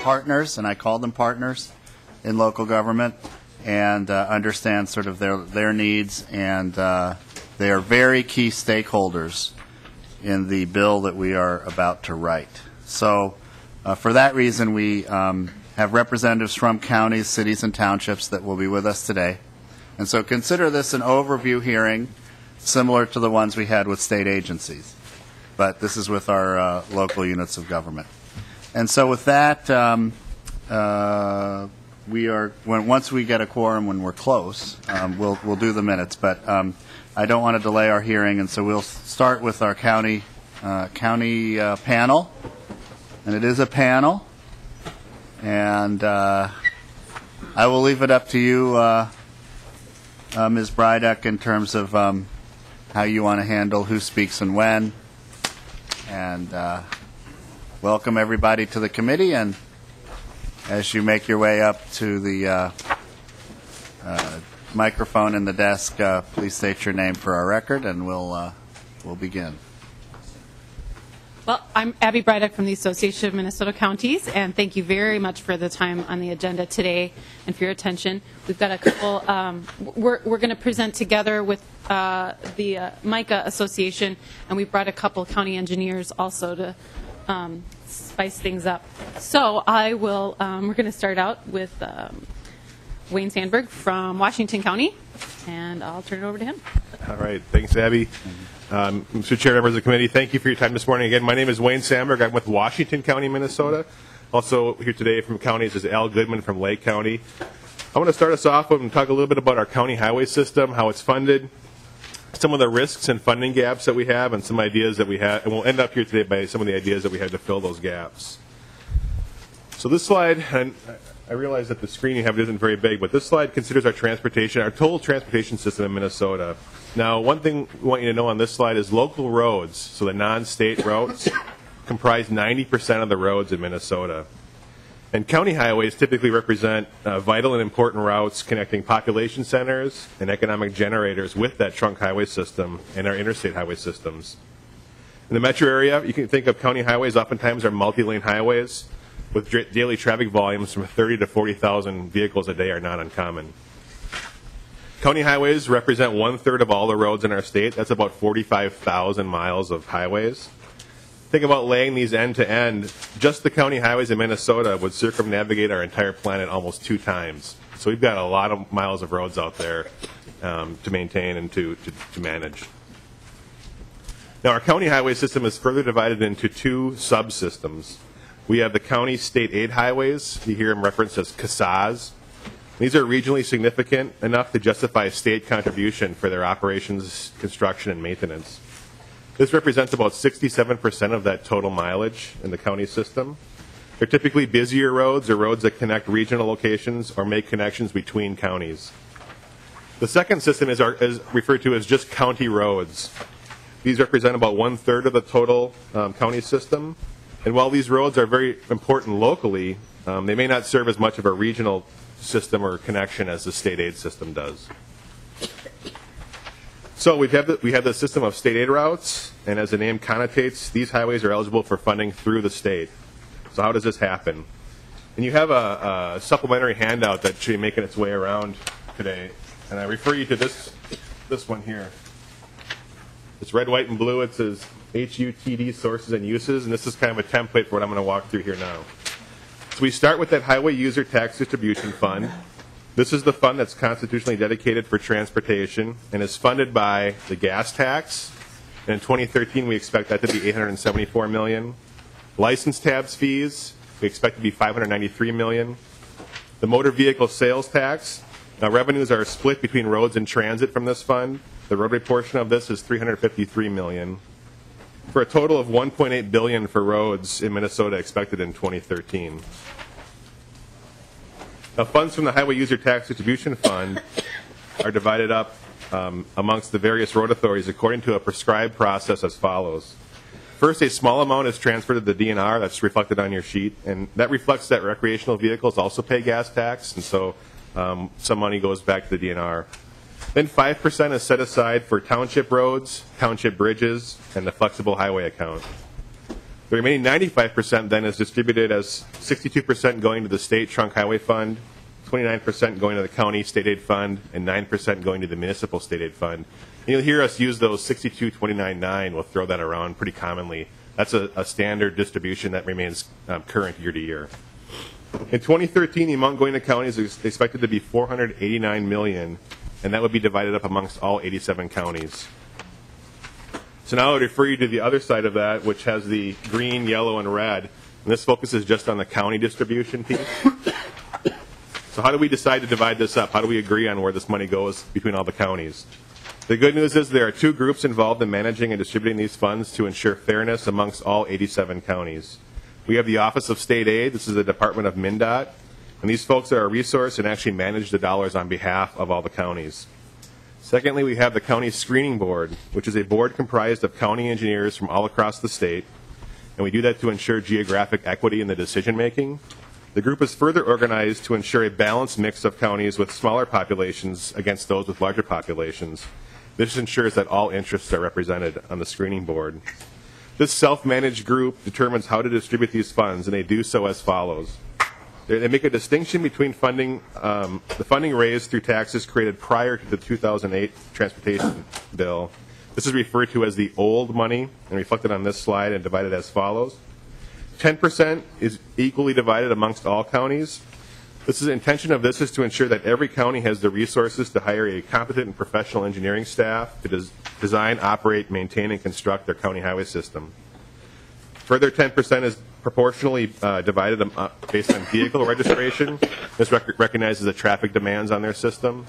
partners, and I call them partners in local government, and understand sort of their needs, and they are very key stakeholders in the bill that we are about to write. So for that reason, we have representatives from counties, cities, and townships that will be with us today. And so consider this an overview hearing similar to the ones we had with state agencies. But this is with our local units of government. And so with that, once we get a quorum, when we're close, we'll do the minutes. But I don't want to delay our hearing, and so we'll start with our county panel. And it is a panel. And I will leave it up to you, Ms. Bryduck, in terms of how you want to handle who speaks and when. And welcome everybody to the committee. And as you make your way up to the microphone in the desk, please state your name for our record, and we'll begin. Well, I'm Abby Bryduck from the Association of Minnesota Counties, and thank you very much for the time on the agenda today and for your attention. We've got a couple, we're going to present together with the MICA Association, and we've brought a couple county engineers also to spice things up. So I will, we're going to start out with Wayne Sandberg from Washington County, and I'll turn it over to him. All right. Thanks, Abby. Mr. Chair, members of the committee, thank you for your time this morning. Again, my name is Wayne Sandberg. I'm with Washington County, Minnesota. Also here today from counties is Al Goodman from Lake County. I want to start us off and talk a little bit about our county highway system, how it's funded, some of the risks and funding gaps that we have, and some ideas that we have. And we'll end up here today by some of the ideas that we have to fill those gaps. So this slide, and I realize that the screen you have isn't very big, but this slide considers our total transportation system in Minnesota. Now, one thing we want you to know on this slide is local roads, so the non-state roads, comprise 90% of the roads in Minnesota. And county highways typically represent vital and important routes connecting population centers and economic generators with that trunk highway system and our interstate highway systems. In the metro area, you can think of county highways oftentimes are multi-lane highways with daily traffic volumes from 30 to 40,000 vehicles a day are not uncommon. County highways represent 1/3 of all the roads in our state. That's about 45,000 miles of highways. Think about laying these end to end. Just the county highways in Minnesota would circumnavigate our entire planet almost 2 times. So we've got a lot of miles of roads out there to maintain and to manage. Now, our county highway system is further divided into 2 subsystems. We have the county state aid highways. You hear them referenced as CSAs. These are regionally significant enough to justify a state contribution for their operations, construction, and maintenance. This represents about 67% of that total mileage in the county system. They're typically busier roads or roads that connect regional locations or make connections between counties. The second system is referred to as just county roads. These represent about 1/3 of the total county system. And while these roads are very important locally, they may not serve as much of a regional system or connection as the state aid system does. So we have the system of state aid routes, and as the name connotates, these highways are eligible for funding through the state. So how does this happen? And you have a supplementary handout that should be making its way around today, and I refer you to this one here. It's red, white, and blue. It says HUTD sources and uses, and this is kind of a template for what I'm going to walk through here now. So we start with that Highway User Tax Distribution Fund. This is the fund that's constitutionally dedicated for transportation and is funded by the gas tax. And in 2013, we expect that to be $874 million. License tabs fees, we expect to be $593 million. The motor vehicle sales tax. Now, revenues are split between roads and transit from this fund. The roadway portion of this is $353 million. For a total of $1.8 billion for roads in Minnesota expected in 2013. Now, funds from the Highway User Tax Distribution Fund are divided up amongst the various road authorities according to a prescribed process as follows. First, a small amount is transferred to the DNR. That's reflected on your sheet. And that reflects that recreational vehicles also pay gas tax. And so some money goes back to the DNR. Then 5% is set aside for township roads, township bridges, and the flexible highway account. The remaining 95% then is distributed as 62% going to the state trunk highway fund, 29% going to the county state aid fund, and 9% going to the municipal state aid fund. And you'll hear us use those 62, 29, 9. We'll throw that around pretty commonly. That's a standard distribution that remains current year to year. In 2013, the amount going to counties is expected to be $489 million, and that would be divided up amongst all 87 counties. So now I would refer you to the other side of that, which has the green, yellow, and red. And this focuses just on the county distribution piece. So how do we decide to divide this up? How do we agree on where this money goes between all the counties? The good news is there are two groups involved in managing and distributing these funds to ensure fairness amongst all 87 counties. We have the Office of State Aid. This is the Department of MnDOT. And these folks are a resource and actually manage the dollars on behalf of all the counties. Secondly, we have the County Screening Board, which is a board comprised of county engineers from all across the state. And we do that to ensure geographic equity in the decision making. The group is further organized to ensure a balanced mix of counties with smaller populations against those with larger populations. This ensures that all interests are represented on the screening board. This self-managed group determines how to distribute these funds, and they do so as follows. They make a distinction between funding, the funding raised through taxes created prior to the 2008 transportation bill. This is referred to as the old money and reflected on this slide and divided as follows. 10% is equally divided amongst all counties. The intention of this is to ensure that every county has the resources to hire a competent and professional engineering staff to design, operate, maintain, and construct their county highway system. Further, 10% is proportionally divided based on vehicle registration. This recognizes the traffic demands on their system.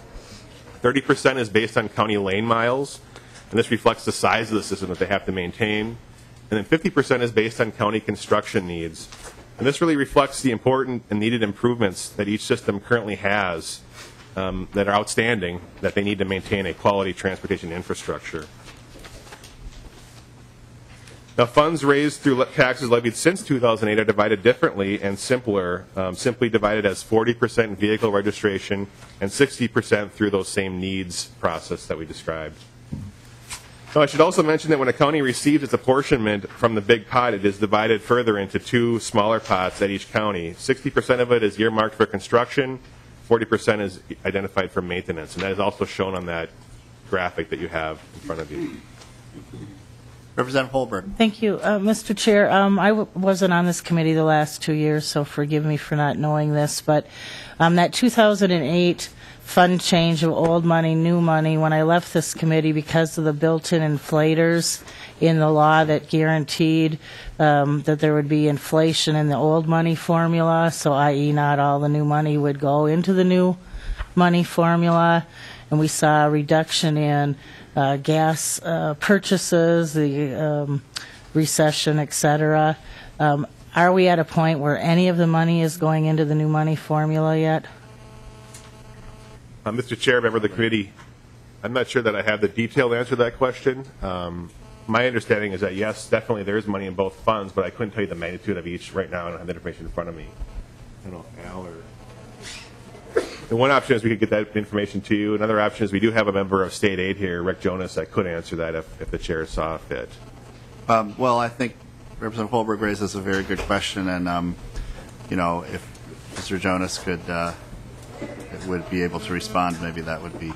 30% is based on county lane miles, and this reflects the size of the system that they have to maintain. And then 50% is based on county construction needs. And this really reflects the important and needed improvements that each system currently has that are outstanding, that they need to maintain a quality transportation infrastructure. Now, funds raised through taxes levied since 2008 are divided differently and simpler, simply divided as 40% vehicle registration and 60% through those same needs process that we described. Now, I should also mention that when a county receives its apportionment from the big pot, it is divided further into two smaller pots at each county. 60% of it is earmarked for construction, 40% is identified for maintenance, and that is also shown on that graphic that you have in front of you. Representative Holberg. Thank you, Mr. Chair. I wasn't on this committee the last 2 years, so forgive me for not knowing this, but that 2008 fund change of old money, new money, when I left this committee because of the built-in inflators in the law that guaranteed that there would be inflation in the old money formula, so i.e. not all the new money would go into the new money formula, and we saw a reduction in gas purchases, the recession, et cetera. Are we at a point where any of the money is going into the new money formula yet? Mr. Chair, member of the committee, I'm not sure that I have the detailed answer to that question. My understanding is that, yes, definitely there is money in both funds, but I couldn't tell you the magnitude of each right now. I don't have that information in front of me. I don't know if Al or... And one option is we could get that information to you. Another option is we do have a member of state aid here, Rick Jonas, that could answer that if the chair saw fit. Well, I think Representative Holberg raises a very good question, and you know, if Mr. Jonas would be able to respond, maybe that would be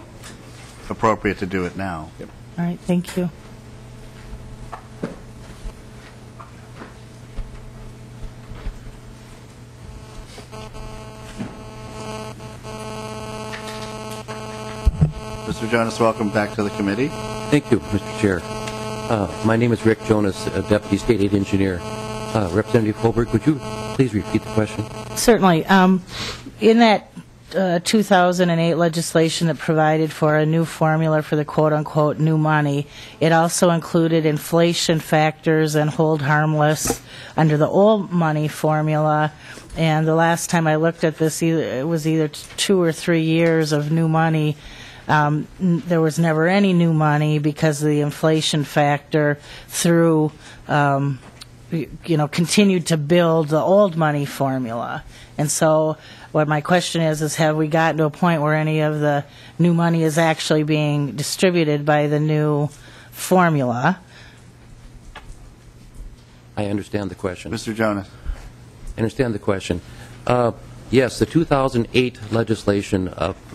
appropriate to do it now. Yep. All right, thank you. Mr. Jonas, welcome back to the committee. Thank you, Mr. Chair. My name is Rick Jonas, Deputy State Aid Engineer. Representative Holberg, would you please repeat the question? Certainly. In that 2008 legislation that provided for a new formula for the quote-unquote new money, it also included inflation factors and hold harmless under the old money formula. And the last time I looked at this, it was either 2 or 3 years of new money. There was never any new money because of the inflation factor through, continued to build the old money formula. And so what my question is have we gotten to a point where any of the new money is actually being distributed by the new formula? I understand the question. Mr. Jonas. I understand the question. Yes, the 2008 legislation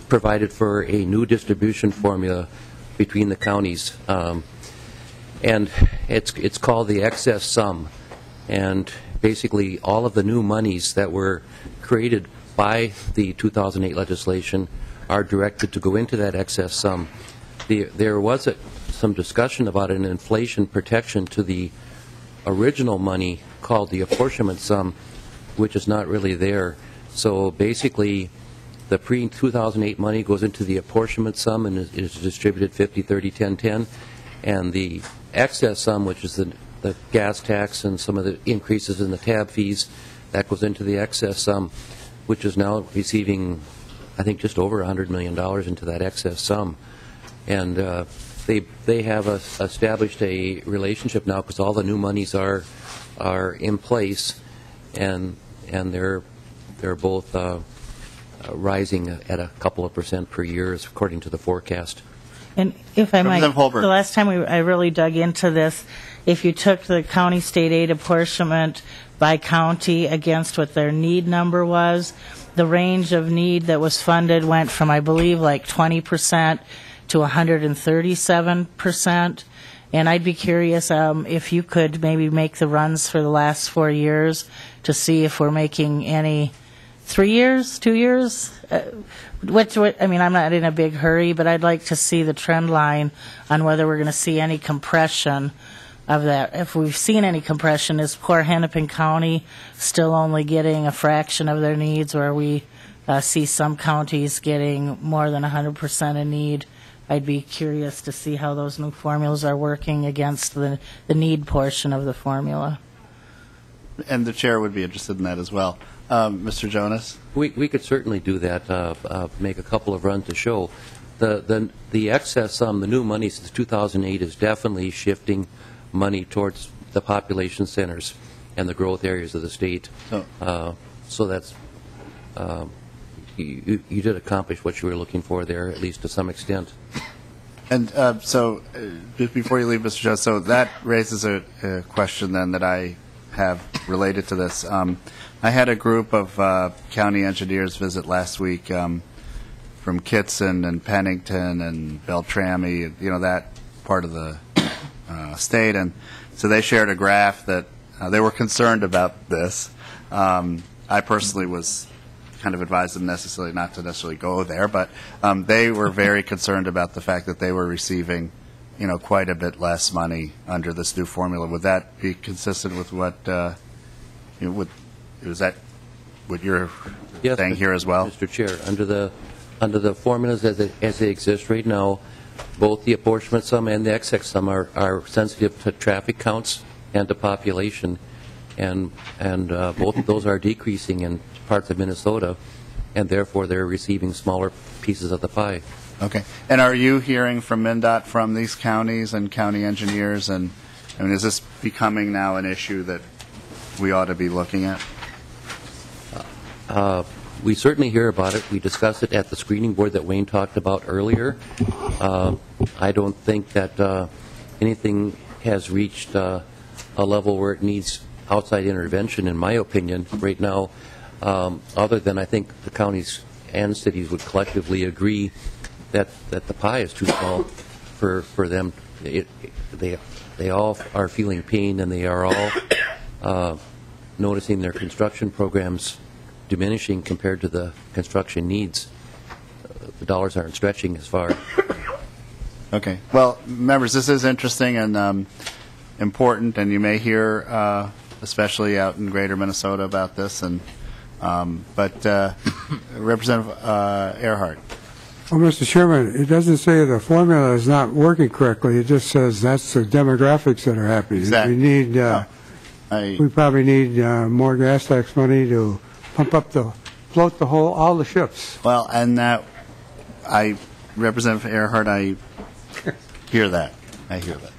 provided for a new distribution formula between the counties, and it's called the excess sum. And basically, all of the new monies that were created by the 2008 legislation are directed to go into that excess sum. There was some discussion about an inflation protection to the original money called the apportionment sum, which is not really there. So basically, the pre-2008 money goes into the apportionment sum and is distributed 50, 30, 10, 10. And the excess sum, which is the gas tax and some of the increases in the tab fees, that goes into the excess sum, which is now receiving, I think, just over $100 million into that excess sum. And they have established a relationship now because all the new monies are in place, and they're both rising at a couple of % per year, according to the forecast. And if I might, Representative Holbrook. the last time I really dug into this, if you took the county state aid apportionment by county against what their need number was, the range of need that was funded went from, I believe, like 20% to 137%. And I'd be curious if you could maybe make the runs for the last 4 years to see if we're making any 3 years, 2 years. I mean, I'm not in a big hurry, but I'd like to see the trend line on whether we're going to see any compression of that. If we've seen any compression, is poor Hennepin County still only getting a fraction of their needs, or we see some counties getting more than 100% of need? I'd be curious to see how those new formulas are working against the need portion of the formula. And the chair would be interested in that as well. Mr. Jonas? We could certainly do that, make a couple of runs to show. The excess sum, the new money since 2008, is definitely shifting money towards the population centers and the growth areas of the state. So that's, you did accomplish what you were looking for there, at least to some extent. And so, just before you leave, Mr. Jones, so that raises a question then that I have related to this. I had a group of county engineers visit last week from Kitson and Pennington and Beltrami, that part of the state, and so they shared a graph that they were concerned about this. I personally was kind of advised them necessarily not to necessarily go there, but they were very concerned about the fact that they were receiving, quite a bit less money under this new formula. Would that be consistent with what is that what you're saying here as well? Mr. Chair, under the formulas as they exist right now, both the apportionment sum and the excess sum are sensitive to traffic counts and to population, and both of those are decreasing in parts of Minnesota, and therefore they're receiving smaller pieces of the pie. Okay. And are you hearing from MnDOT from these counties and county engineers? And is this becoming now an issue that we ought to be looking at? We certainly hear about it. We discussed it at the screening board that Wayne talked about earlier. I don't think that anything has reached a level where it needs outside intervention, in my opinion, right now, other than I think the counties and cities would collectively agree that the pie is too small for them. They all are feeling pain, and they are all noticing their construction programs diminishing compared to the construction needs. The dollars aren't stretching as far. Okay. Well, members, this is interesting and important, and you may hear, especially out in greater Minnesota, about this. And but Representative Earhart. Well, Mr. Chairman, it doesn't say the formula is not working correctly. It just says that's the demographics that are happening. Exactly. We need, we probably need more gas tax money to pump up float all the ships. Well, and that, Representative Earhart, I hear that. I hear that.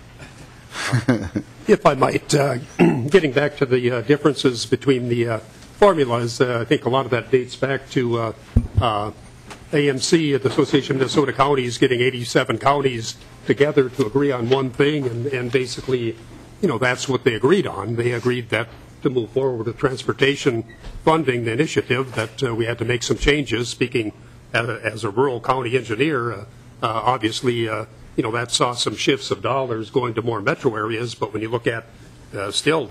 If I might, getting back to the differences between the formulas, I think a lot of that dates back to AMC, the Association of Minnesota Counties, getting 87 counties together to agree on one thing and basically that's what they agreed on. They agreed that to move forward with transportation funding initiative that we had to make some changes. Speaking as a rural county engineer, obviously, that saw some shifts of dollars going to more metro areas. But when you look at still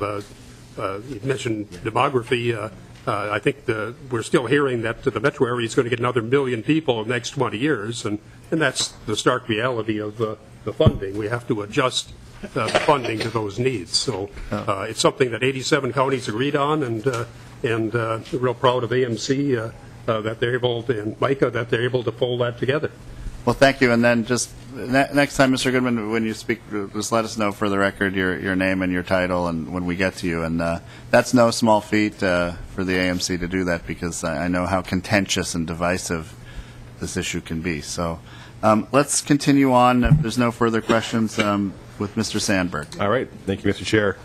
you mentioned demography, I think we're still hearing that the metro area is going to get another 1 million people in the next 20 years, and that's the stark reality of the funding. We have to adjust the funding to those needs. So it's something that 87 counties agreed on, and real proud of AMC that they're able to, and Micah, that they're able to pull that together. Well, thank you. And then just next time, Mr. Goodman, when you speak, just let us know for the record your name and your title, and when we get to you. And that's no small feat for the AMC to do that, because I know how contentious and divisive this issue can be. So let's continue on. If there's no further questions, with Mr. Sandberg. All right. Thank you, Mr. Chair.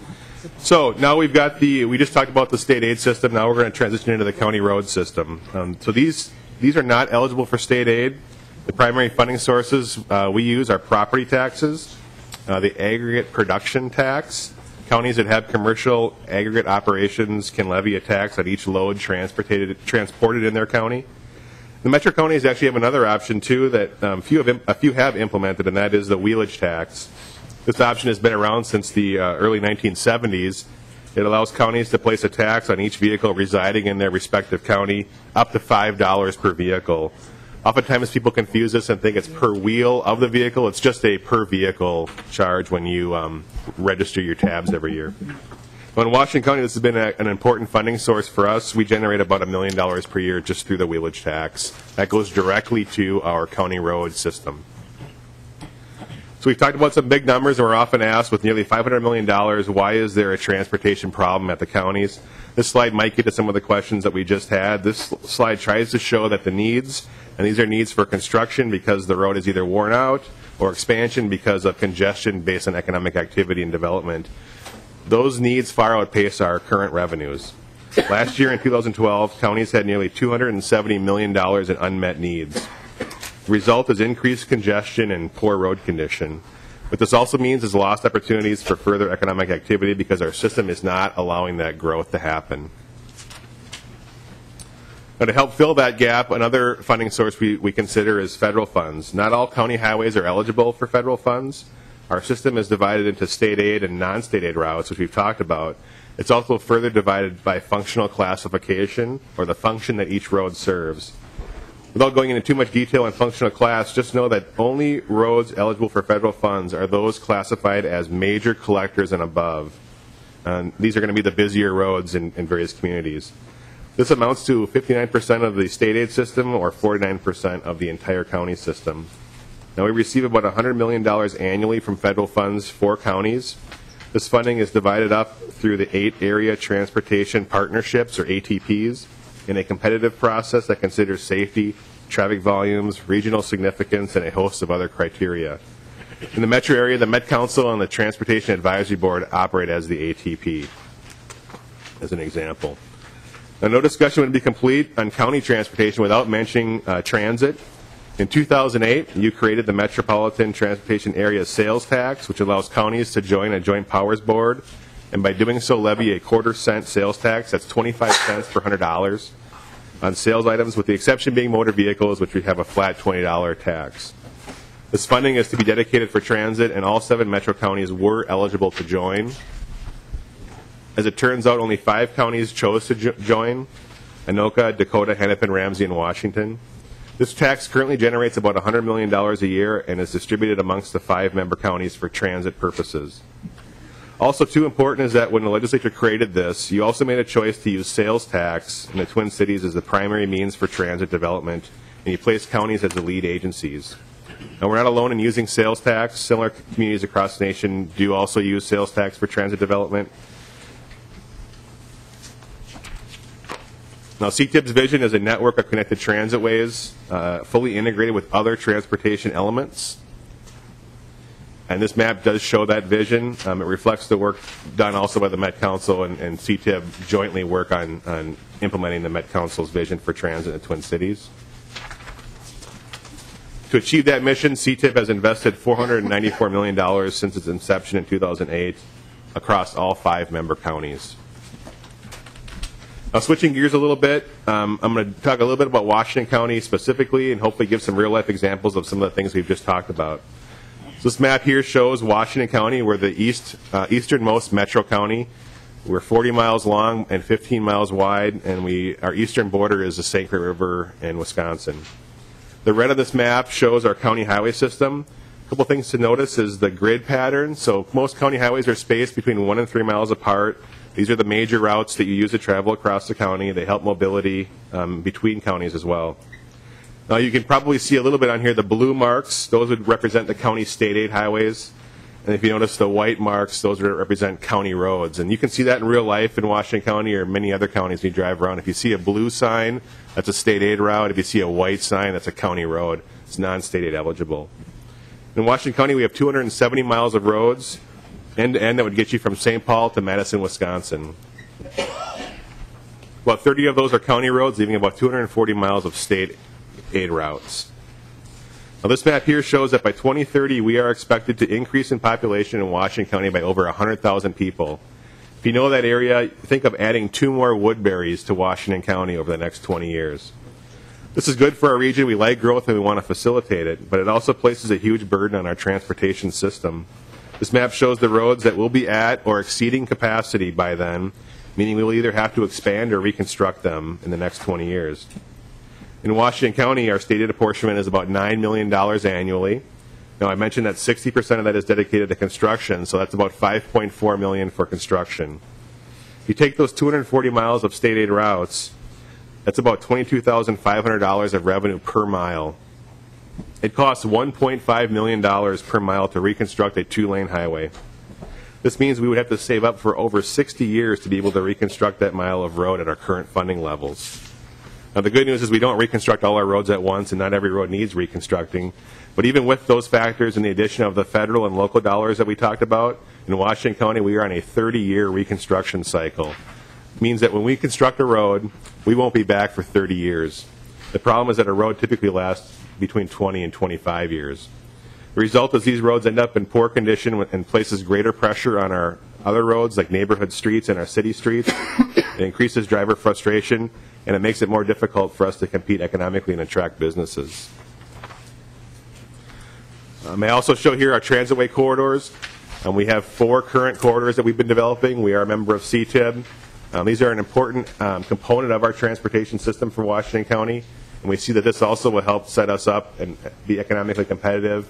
So now we just talked about the state aid system. Now we're going to transition into the county road system. So these are not eligible for state aid. The primary funding sources we use are property taxes, the aggregate production tax. Counties that have commercial aggregate operations can levy a tax on each load transported in their county. The metro counties actually have another option too that a few have implemented, and that is the wheelage tax. This option has been around since the early 1970s. It allows counties to place a tax on each vehicle residing in their respective county, up to $5 per vehicle. Oftentimes people confuse this and think it's per wheel of the vehicle. It's just a per vehicle charge when you register your tabs every year. Well, in Washington County, this has been an important funding source for us. We generate about $1 million per year just through the wheelage tax. That goes directly to our county road system. So we've talked about some big numbers, and we're often asked, with nearly $500 million, why is there a transportation problem at the counties? This slide might get to some of the questions that we just had. This slide tries to show that the needs, and these are needs for construction because the road is either worn out, or expansion because of congestion based on economic activity and development. Those needs far outpace our current revenues. Last year in 2012, counties had nearly $270 million in unmet needs. The result is increased congestion and poor road condition. What this also means is lost opportunities for further economic activity because our system is not allowing that growth to happen. Now, to help fill that gap, another funding source we consider is federal funds. Not all county highways are eligible for federal funds. Our system is divided into state aid and non-state aid routes, which we've talked about. It's also further divided by functional classification, or the function that each road serves. Without going into too much detail on functional class, just know that only roads eligible for federal funds are those classified as major collectors and above. These are going to be the busier roads in various communities. This amounts to 59% of the state aid system, or 49% of the entire county system. Now, we receive about $100 million annually from federal funds for counties. This funding is divided up through the 8 area transportation partnerships, or ATPs, in a competitive process that considers safety, traffic volumes, regional significance, and a host of other criteria. In the metro area, the Met Council and the Transportation Advisory Board operate as the ATP, as an example. Now, no discussion would be complete on county transportation without mentioning transit. In 2008, you created the Metropolitan Transportation Area Sales Tax, which allows counties to join a joint powers board, and by doing so levy a quarter-cent sales tax. That's 25 cents per $100 on sales items, with the exception being motor vehicles, which we have a flat $20 tax. This funding is to be dedicated for transit, and all 7 metro counties were eligible to join. As it turns out, only 5 counties chose to join: Anoka, Dakota, Hennepin, Ramsey, and Washington. This tax currently generates about $100 million a year and is distributed amongst the 5 member counties for transit purposes. Also, too important is that when the legislature created this, you also made a choice to use sales tax in the Twin Cities as the primary means for transit development, and you placed counties as the lead agencies. Now, we're not alone in using sales tax. Similar communities across the nation do also use sales tax for transit development. Now, CTIP's vision is a network of connected transitways, fully integrated with other transportation elements. And this map does show that vision. It reflects the work done also by the Met Council and CTIP jointly work on implementing the Met Council's vision for transit in the Twin Cities. To achieve that mission, CTIP has invested $494 million since its inception in 2008. across all 5 member counties. Now, switching gears a little bit, I'm going to talk a little bit about Washington County specifically and hopefully give some real-life examples of some of the things we've just talked about. So this map here shows Washington County. We're the easternmost metro county. We're 40 miles long and 15 miles wide, and our eastern border is the St. Croix River in Wisconsin. The red on this map shows our county highway system. A couple things to notice is the grid pattern. So most county highways are spaced between 1 and 3 miles apart. These are the major routes that you use to travel across the county. They help mobility between counties as well. Now you can probably see a little bit on here, the blue marks, those would represent the county state aid highways. And if you notice the white marks, those would represent county roads. And you can see that in real life in Washington County or many other counties when you drive around. If you see a blue sign, that's a state aid route. If you see a white sign, that's a county road. It's non-state aid eligible. In Washington County, we have 270 miles of roads, end-to-end, that would get you from St. Paul to Madison, Wisconsin. About 30 of those are county roads, leaving about 240 miles of state aid routes. Now, this map here shows that by 2030, we are expected to increase in population in Washington County by over 100,000 people. If you know that area, think of adding 2 more Woodburys to Washington County over the next 20 years. This is good for our region. We like growth and we want to facilitate it, but it also places a huge burden on our transportation system. This map shows the roads that will be at or exceeding capacity by then, meaning we will either have to expand or reconstruct them in the next 20 years. In Washington County, our stated apportionment is about $9 million annually. Now, I mentioned that 60% of that is dedicated to construction, so that's about $5.4 million for construction. If you take those 240 miles of state aid routes, that's about $22,500 of revenue per mile. It costs $1.5 million per mile to reconstruct a 2-lane highway. This means we would have to save up for over 60 years to be able to reconstruct that mile of road at our current funding levels. Now, the good news is we don't reconstruct all our roads at once, and not every road needs reconstructing. But even with those factors and the addition of the federal and local dollars that we talked about, in Washington County, we are on a 30-year reconstruction cycle. It means that when we construct a road, we won't be back for 30 years. The problem is that a road typically lasts between 20 and 25 years. The result is these roads end up in poor condition and places greater pressure on our other roads like neighborhood streets and our city streets. It increases driver frustration, and it makes it more difficult for us to compete economically and attract businesses. I also show here our transitway corridors. We have 4 current corridors that we've been developing. We are a member of CTIB. These are an important component of our transportation system for Washington County, and we see that this also will help set us up and be economically competitive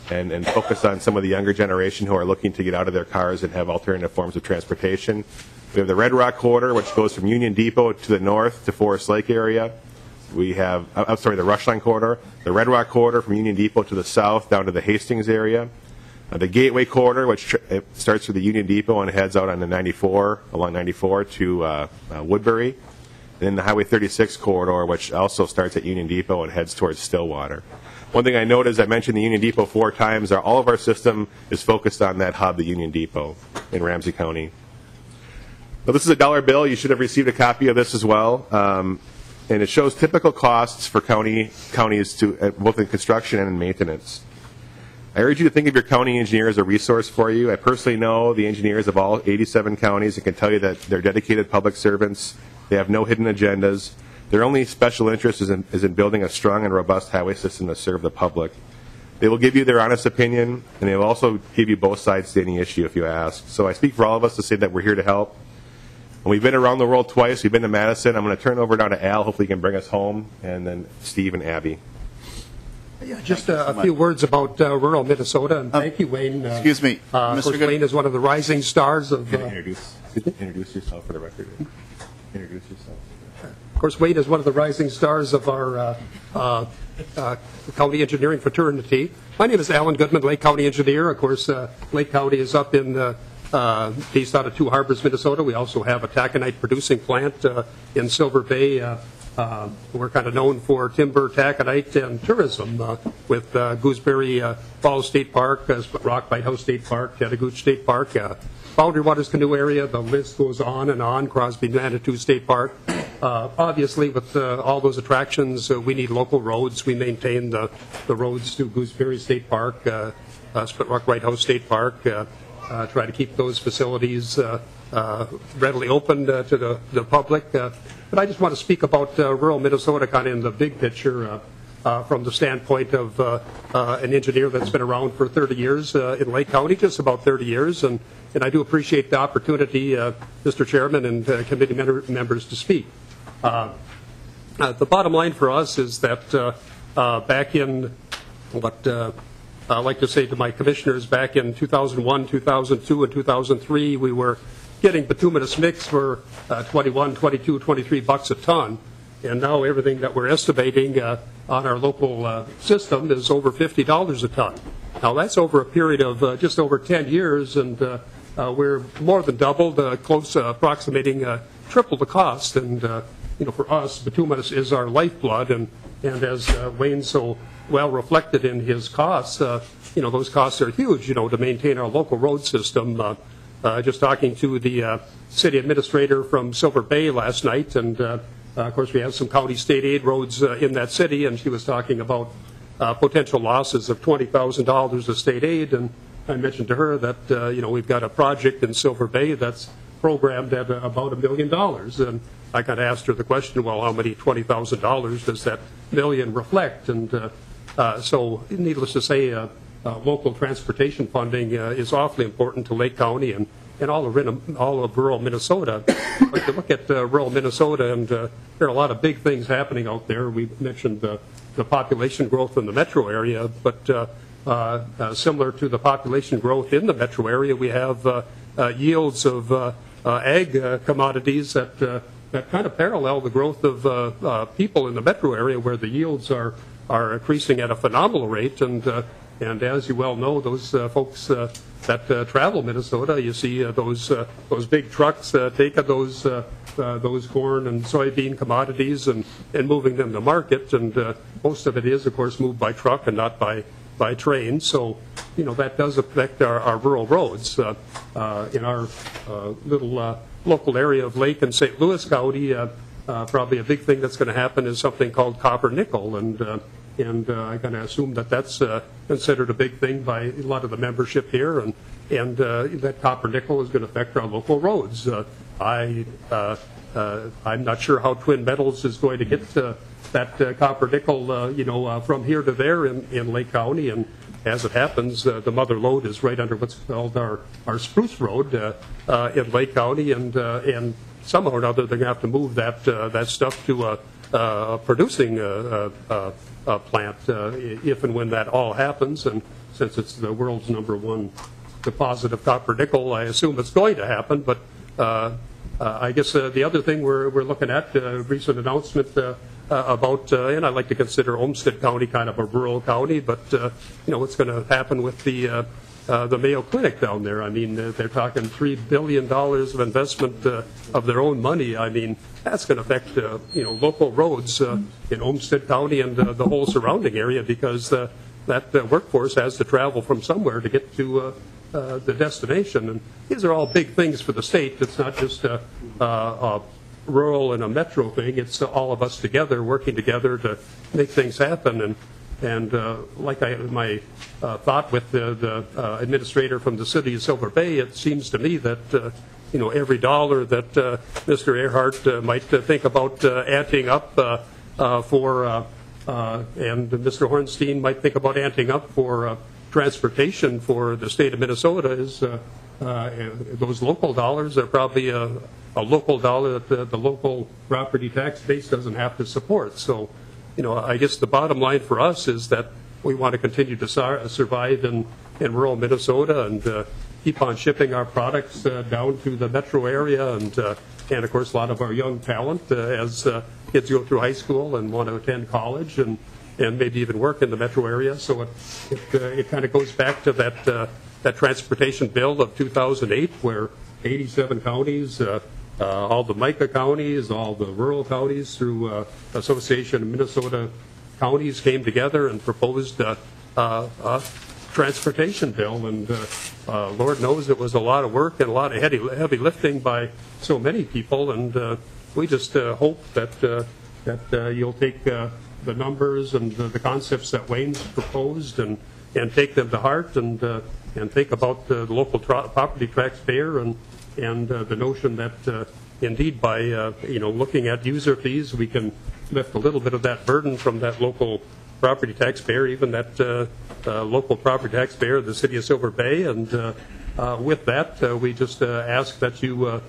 and focus on some of the younger generation who are looking to get out of their cars and have alternative forms of transportation. We have the Red Rock Corridor, which goes from Union Depot to the north to Forest Lake area. We have, the Rushline Corridor, the Red Rock Corridor from Union Depot to the south down to the Hastings area. The Gateway Corridor, which starts with the Union Depot and heads out on the 94, along 94 to Woodbury. And then the Highway 36 Corridor, which also starts at Union Depot and heads towards Stillwater. One thing I noticed, I mentioned the Union Depot 4 times, all of our system is focused on that hub, the Union Depot in Ramsey County. Now, this is a dollar bill. You should have received a copy of this as well. And it shows typical costs for counties to both in construction and in maintenance. I urge you to think of your county engineer as a resource for you. I personally know the engineers of all 87 counties and can tell you that they're dedicated public servants. They have no hidden agendas. Their only special interest is in building a strong and robust highway system to serve the public. They will give you their honest opinion, and they will also give you both sides to any issue if you ask. So I speak for all of us to say that we're here to help. And we've been around the world twice. We've been to Madison. I'm going to turn it over now to Al. Hopefully he can bring us home, and then Steve and Abby. Yeah, just a few words about rural Minnesota, and thank you, Wayne. Excuse me, Of course, Wayne is one of the rising stars of... Introduce yourself for the record. Introduce yourself. Of course, Wayne is one of the rising stars of our county engineering fraternity. My name is Alan Goodman, Lake County engineer. Of course, Lake County is up in based out of Two Harbors, Minnesota. We also have a taconite producing plant in Silver Bay. We're kind of known for timber, taconite, and tourism with Gooseberry Falls State Park, Rock Lighthouse State Park, Chattagooch State Park, Boundary Waters Canoe Area. The list goes on and on. Crosby Manitou State Park. Obviously, with all those attractions, we need local roads. We maintain the roads to Gooseberry State Park, Split Rock Lighthouse State Park. try to keep those facilities readily open to the public. But I just want to speak about rural Minnesota kind of in the big picture from the standpoint of an engineer that's been around for 30 years in Lake County, just about 30 years. And I do appreciate the opportunity, Mr. Chairman and committee members, to speak. The bottom line for us is that back in what I like to say to my commissioners, back in 2001, 2002, and 2003, we were getting bituminous mix for 21, 22, 23 bucks a ton. And now everything that we're estimating on our local system is over $50 a ton. Now that's over a period of just over 10 years, and we're more than doubled, close approximating triple the cost. And for us, bituminous is our lifeblood, and as Wayne so well reflected in his costs, those costs are huge, to maintain our local road system. Just talking to the city administrator from Silver Bay last night, and of course we have some county state aid roads in that city, and she was talking about potential losses of $20,000 of state aid, and I mentioned to her that we've got a project in Silver Bay that's programmed at about $1 million, and I kind of asked her the question, well, how many $20,000 does that million reflect? And so needless to say, local transportation funding is awfully important to Lake County and all of rural Minnesota. But you look at rural Minnesota, and there are a lot of big things happening out there. We mentioned the population growth in the metro area, but similar to the population growth in the metro area, we have yields of ag commodities that kind of parallel the growth of people in the metro area, where the yields are increasing at a phenomenal rate. And as you well know, those folks that travel Minnesota, you see those big trucks taking those corn and soybean commodities and moving them to market. And most of it is, of course, moved by truck and not by train. So, that does affect our rural roads. In our little local area of Lake and St. Louis County, probably a big thing that's going to happen is something called copper nickel, and I kind of assume that that's considered a big thing by a lot of the membership here, and that copper nickel is going to affect our local roads. I'm not sure how Twin Metals is going to get that copper nickel, from here to there in Lake County, and as it happens, the mother lode is right under what's called our Spruce Road in Lake County, and somehow or another they're going to have to move that stuff to a producing plant if and when that all happens. And since it's the world's #1 deposit of copper nickel, I assume it's going to happen. But I guess the other thing we're looking at, a recent announcement about, and I like to consider Olmsted County kind of a rural county, but what's going to happen with the Mayo Clinic down there? I mean, they're talking $3 billion of investment of their own money. I mean, that's going to affect local roads in Olmsted County and the whole surrounding area, because that workforce has to travel from somewhere to get to the destination. And these are all big things for the state. It's not just a rural and a metro thing. It's all of us together working together to make things happen. And like my thought with the administrator from the city of Silver Bay, it seems to me that every dollar that Mr. Earhart might think about anting up for, and Mr. Hornstein might think about anting up for transportation for the state of Minnesota, is those local dollars are probably a local dollar that the local property tax base doesn't have to support. So, I guess the bottom line for us is that we want to continue to survive in rural Minnesota and keep on shipping our products down to the metro area, and of course a lot of our young talent as kids go through high school and want to attend college and maybe even work in the metro area. So it kind of goes back to that transportation bill of 2008, where 87 counties, all the MICA counties, all the rural counties through Association of Minnesota Counties came together and proposed a transportation bill. And Lord knows it was a lot of work and a lot of heavy lifting by so many people. And we just hope that you'll take the numbers and the concepts that Wayne's proposed and take them to heart and and think about the local property taxpayer and the notion that indeed by looking at user fees, we can lift a little bit of that burden from that local property taxpayer, even that local property taxpayer of the city of Silver Bay. And with that, we just ask that you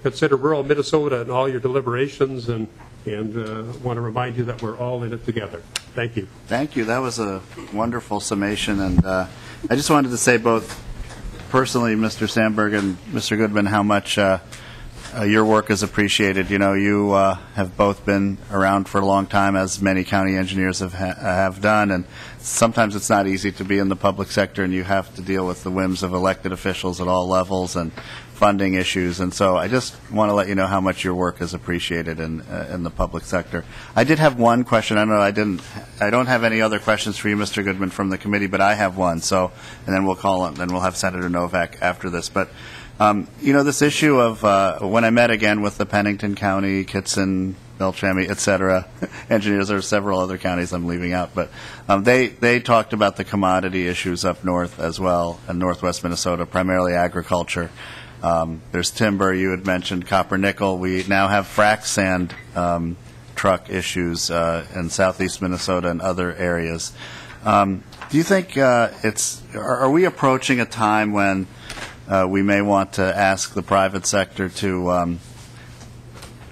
consider rural Minnesota in all your deliberations, and want to remind you that we're all in it together. Thank you. Thank you. That was a wonderful summation, and I just wanted to say both personally, Mr. Sandberg and Mr. Goodman, how much your work is appreciated. You know, you have both been around for a long time, as many county engineers have done, and sometimes it's not easy to be in the public sector, and you have to deal with the whims of elected officials at all levels and funding issues. And so I just want to let you know how much your work is appreciated in the public sector. I did have one question. I don't have any other questions for you, Mr. Goodman, from the committee, but I have one. So, and then we'll have Senator Novak after this. But this issue of when I met again with the Pennington County, Kitson, Beltrami, et cetera, engineers, there are several other counties I'm leaving out, but they talked about the commodity issues up north as well, in northwest Minnesota, primarily agriculture. There's timber, you had mentioned copper nickel. We now have frac sand truck issues in southeast Minnesota and other areas. Do you think are we approaching a time when we may want to ask the private sector to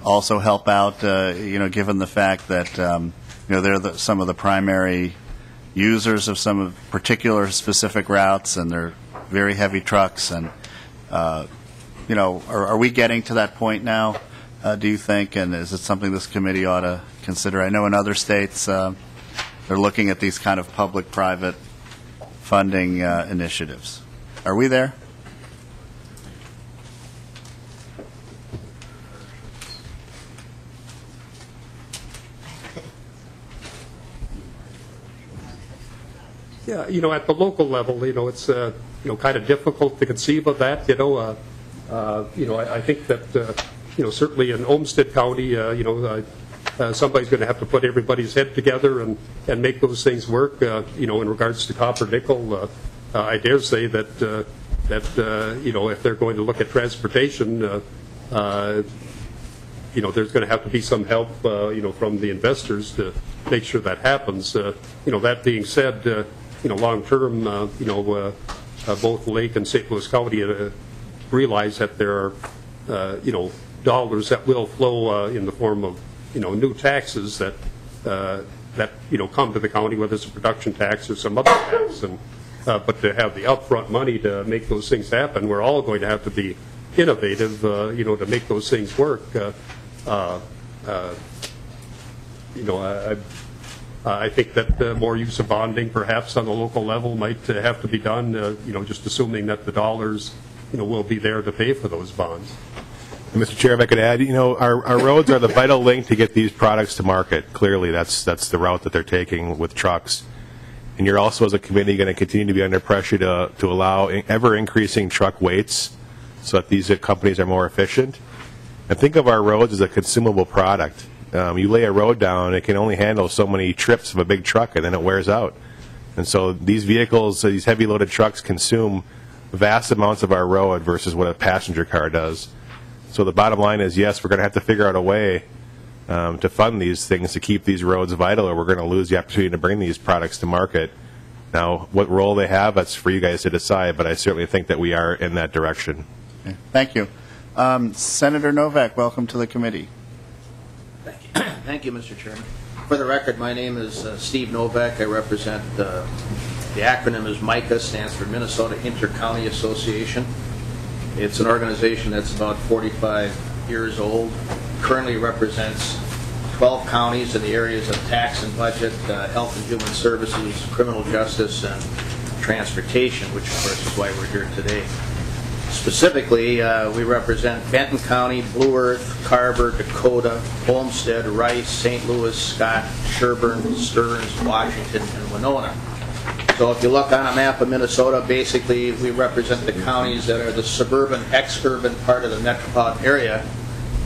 also help out, given the fact that, they're some of the primary users of some of particular specific routes, and they're very heavy trucks. And, are we getting to that point now, do you think? And is it something this committee ought to consider? I know in other states they're looking at these kind of public-private funding initiatives. Are we there? Yeah, at the local level, it's kind of difficult to conceive of that. I think that certainly in Olmsted County, somebody's going to have to put everybody's head together and make those things work. In regards to copper nickel, I dare say that if they're going to look at transportation, there's going to have to be some help, from the investors to make sure that happens. That being said, long term, both Lake and St. Louis County realize that there are, dollars that will flow in the form of, new taxes that come to the county, whether it's a production tax or some other tax. And but to have the upfront money to make those things happen, we're all going to have to be innovative, to make those things work. I think that more use of bonding, perhaps on the local level, might have to be done. Just assuming that the dollars, will be there to pay for those bonds. And Mr. Chair, if I could add, our roads are the vital link to get these products to market. Clearly, that's the route that they're taking with trucks. And you're also, as a committee, going to continue to be under pressure to allow ever increasing truck weights, so that these companies are more efficient. And think of our roads as a consumable product. You lay a road down, it can only handle so many trips of a big truck, and then it wears out. And so these vehicles, these heavy loaded trucks, consume vast amounts of our road versus what a passenger car does. So the bottom line is, yes, we're going to have to figure out a way to fund these things to keep these roads vital, or we're going to lose the opportunity to bring these products to market. Now, what role they have, that's for you guys to decide, but I certainly think that we are in that direction. Okay. Thank you. Senator Novak, welcome to the committee. Thank you, Mr. Chairman. For the record, my name is Steve Novak. I represent, the acronym is MICA, stands for Minnesota Inter-County Association. It's an organization that's about 45 years old, currently represents 12 counties in the areas of tax and budget, health and human services, criminal justice, and transportation, which of course is why we're here today. Specifically, we represent Benton County, Blue Earth, Carver, Dakota, Olmsted, Rice, St. Louis, Scott, Sherburne, Stearns, Washington, and Winona. So if you look on a map of Minnesota, basically we represent the counties that are the suburban, ex-urban part of the metropolitan area,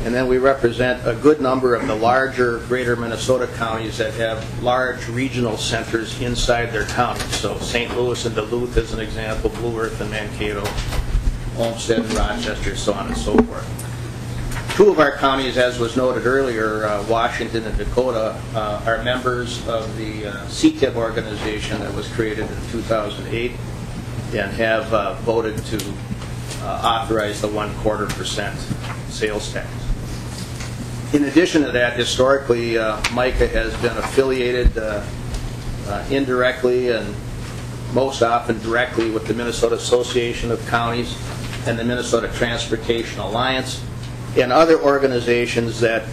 And then we represent a good number of the larger greater Minnesota counties that have large regional centers inside their counties. So St. Louis and Duluth is an example, Blue Earth and Mankato, Olmsted and Rochester, so on and so forth. Two of our counties, as was noted earlier, Washington and Dakota, are members of the CTIB organization that was created in 2008 and have voted to authorize the 1/4% sales tax. In addition to that, historically, MICA has been affiliated indirectly and most often directly with the Minnesota Association of Counties and the Minnesota Transportation Alliance and other organizations that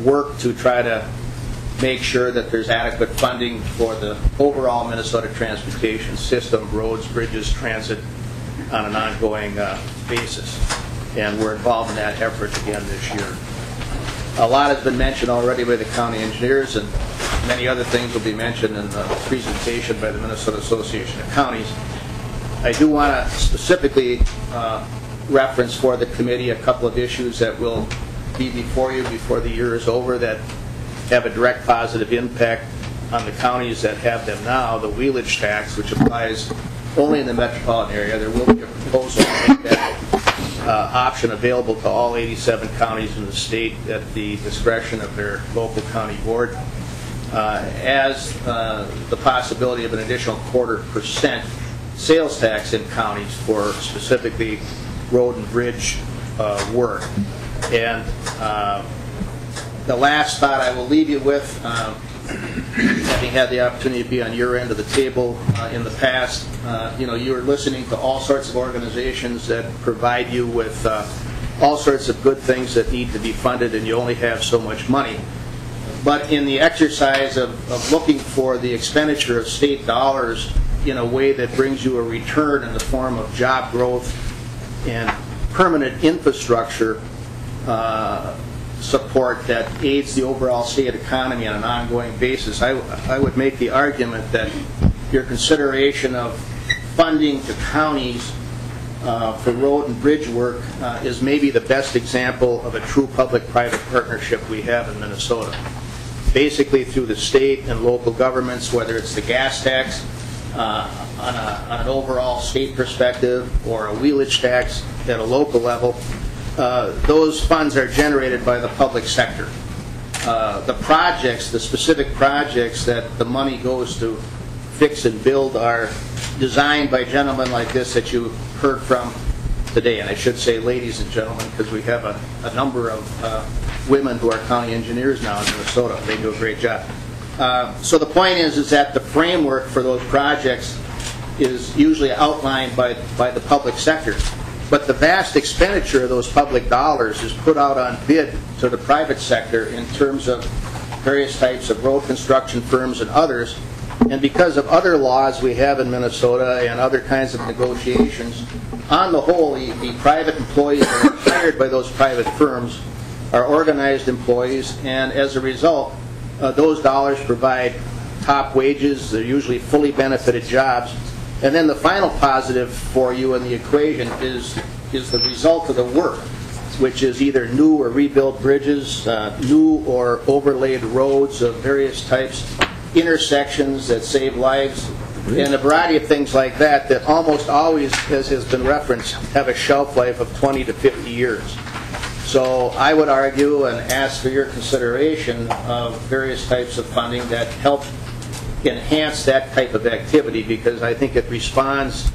work to try to make sure that there's adequate funding for the overall Minnesota transportation system, roads, bridges, transit, on an ongoing basis. And we're involved in that effort again this year. A lot has been mentioned already by the county engineers, and many other things will be mentioned in the presentation by the Minnesota Association of Counties. I do want to specifically reference for the committee a couple of issues that will be before you before the year is over that have a direct positive impact on the counties that have them now. The wheelage tax, which applies only in the metropolitan area. There will be a proposal to make that option available to all 87 counties in the state at the discretion of their local county board, as the possibility of an additional 1/4% sales tax in counties for specifically road and bridge work. And the last thought I will leave you with, having had the opportunity to be on your end of the table in the past, you're listening to all sorts of organizations that provide you with all sorts of good things that need to be funded, and you only have so much money. But in the exercise of looking for the expenditure of state dollars in a way that brings you a return in the form of job growth and permanent infrastructure support that aids the overall state economy on an ongoing basis, I would make the argument that your consideration of funding to counties for road and bridge work is maybe the best example of a true public-private partnership we have in Minnesota. Basically through the state and local governments, whether it's the gas tax on an overall state perspective or a wheelage tax at a local level, those funds are generated by the public sector. The projects, the specific projects that the money goes to fix and build are designed by gentlemen like this that you heard from today. And I should say ladies and gentlemen, because we have a number of women who are county engineers now in Minnesota. They do a great job. So the point is that the framework for those projects is usually outlined by the public sector. But the vast expenditure of those public dollars is put out on bid to the private sector in terms of various types of road construction firms and others. And because of other laws we have in Minnesota and other kinds of negotiations, on the whole, the private employees that are hired by those private firms are organized employees, and as a result, those dollars provide top wages. They're usually fully benefited jobs. And then the final positive for you in the equation is the result of the work, which is either new or rebuilt bridges, new or overlaid roads of various types, intersections that save lives, and a variety of things like that that almost always, as has been referenced, have a shelf life of 20 to 50 years. So I would argue and ask for your consideration of various types of funding that help enhance that type of activity, because I think it responds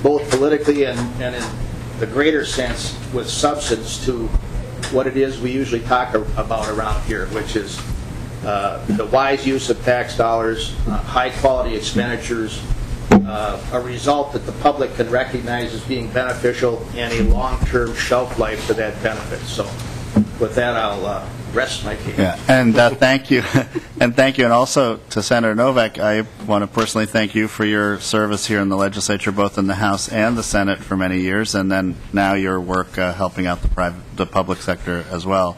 both politically and in the greater sense with substance to what it is we usually talk about around here, which is the wise use of tax dollars, high quality expenditures, a result that the public can recognize as being beneficial, and a long-term shelf life to that benefit. So with that, I'll rest my case. Yeah, and thank you. And thank you. And also to Senator Novak, I want to personally thank you for your service here in the legislature, both in the House and the Senate for many years, and then now your work helping out the public sector as well.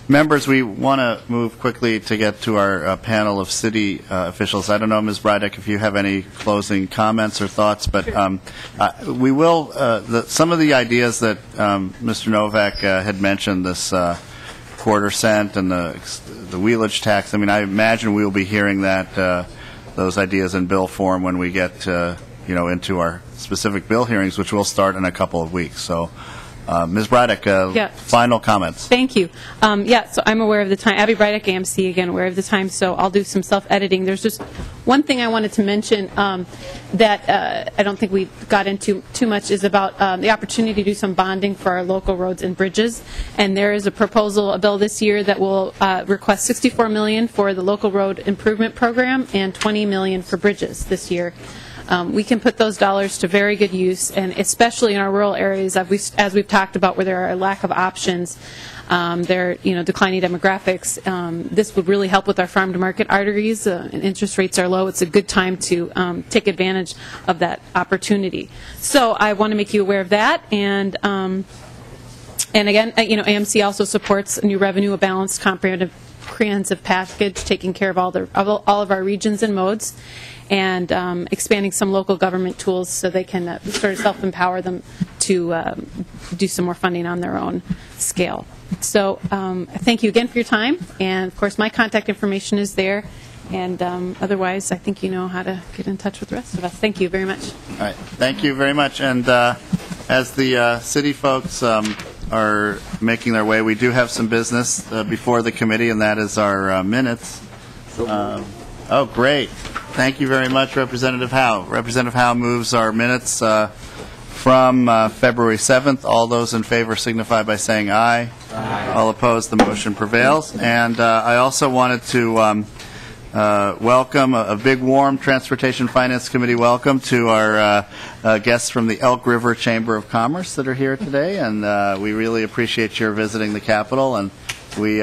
Members, we want to move quickly to get to our panel of city officials. I don't know, Ms. Brydeck, if you have any closing comments or thoughts, but we will, some of the ideas that Mr. Novak had mentioned, this quarter cent and the wheelage tax, I mean, I imagine we will be hearing that, those ideas in bill form when we get, into our specific bill hearings, which will start in a couple of weeks. So, Ms. Brydeck, final comments. Thank you. So I'm aware of the time. Abby Brydeck, AMC, again, aware of the time, so I'll do some self-editing. There's just one thing I wanted to mention that I don't think we got into too much is about the opportunity to do some bonding for our local roads and bridges. And there is a proposal, a bill this year that will request $64 million for the local road improvement program and $20 million for bridges this year. We can put those dollars to very good use, and especially in our rural areas, as we've talked about, where there are a lack of options, there declining demographics. This would really help with our farm-to-market arteries. And interest rates are low. It's a good time to take advantage of that opportunity. So I want to make you aware of that, and again, AMC also supports a new revenue, a balanced, comprehensive package, taking care of all of our regions and modes, and expanding some local government tools so they can sort of self-empower them to do some more funding on their own scale. So thank you again for your time, and of course my contact information is there, and otherwise I think you know how to get in touch with the rest of us. Thank you very much. All right, thank you very much. And as the city folks are making their way, we do have some business before the committee, and that is our minutes. Oh, great. Thank you very much, Representative Howe. Representative Howe moves our minutes from February 7th. All those in favor signify by saying aye. Aye. All opposed, the motion prevails. And I also wanted to welcome a big, warm Transportation Finance Committee welcome to our guests from the Elk River Chamber of Commerce that are here today. And we really appreciate your visiting the Capitol. And we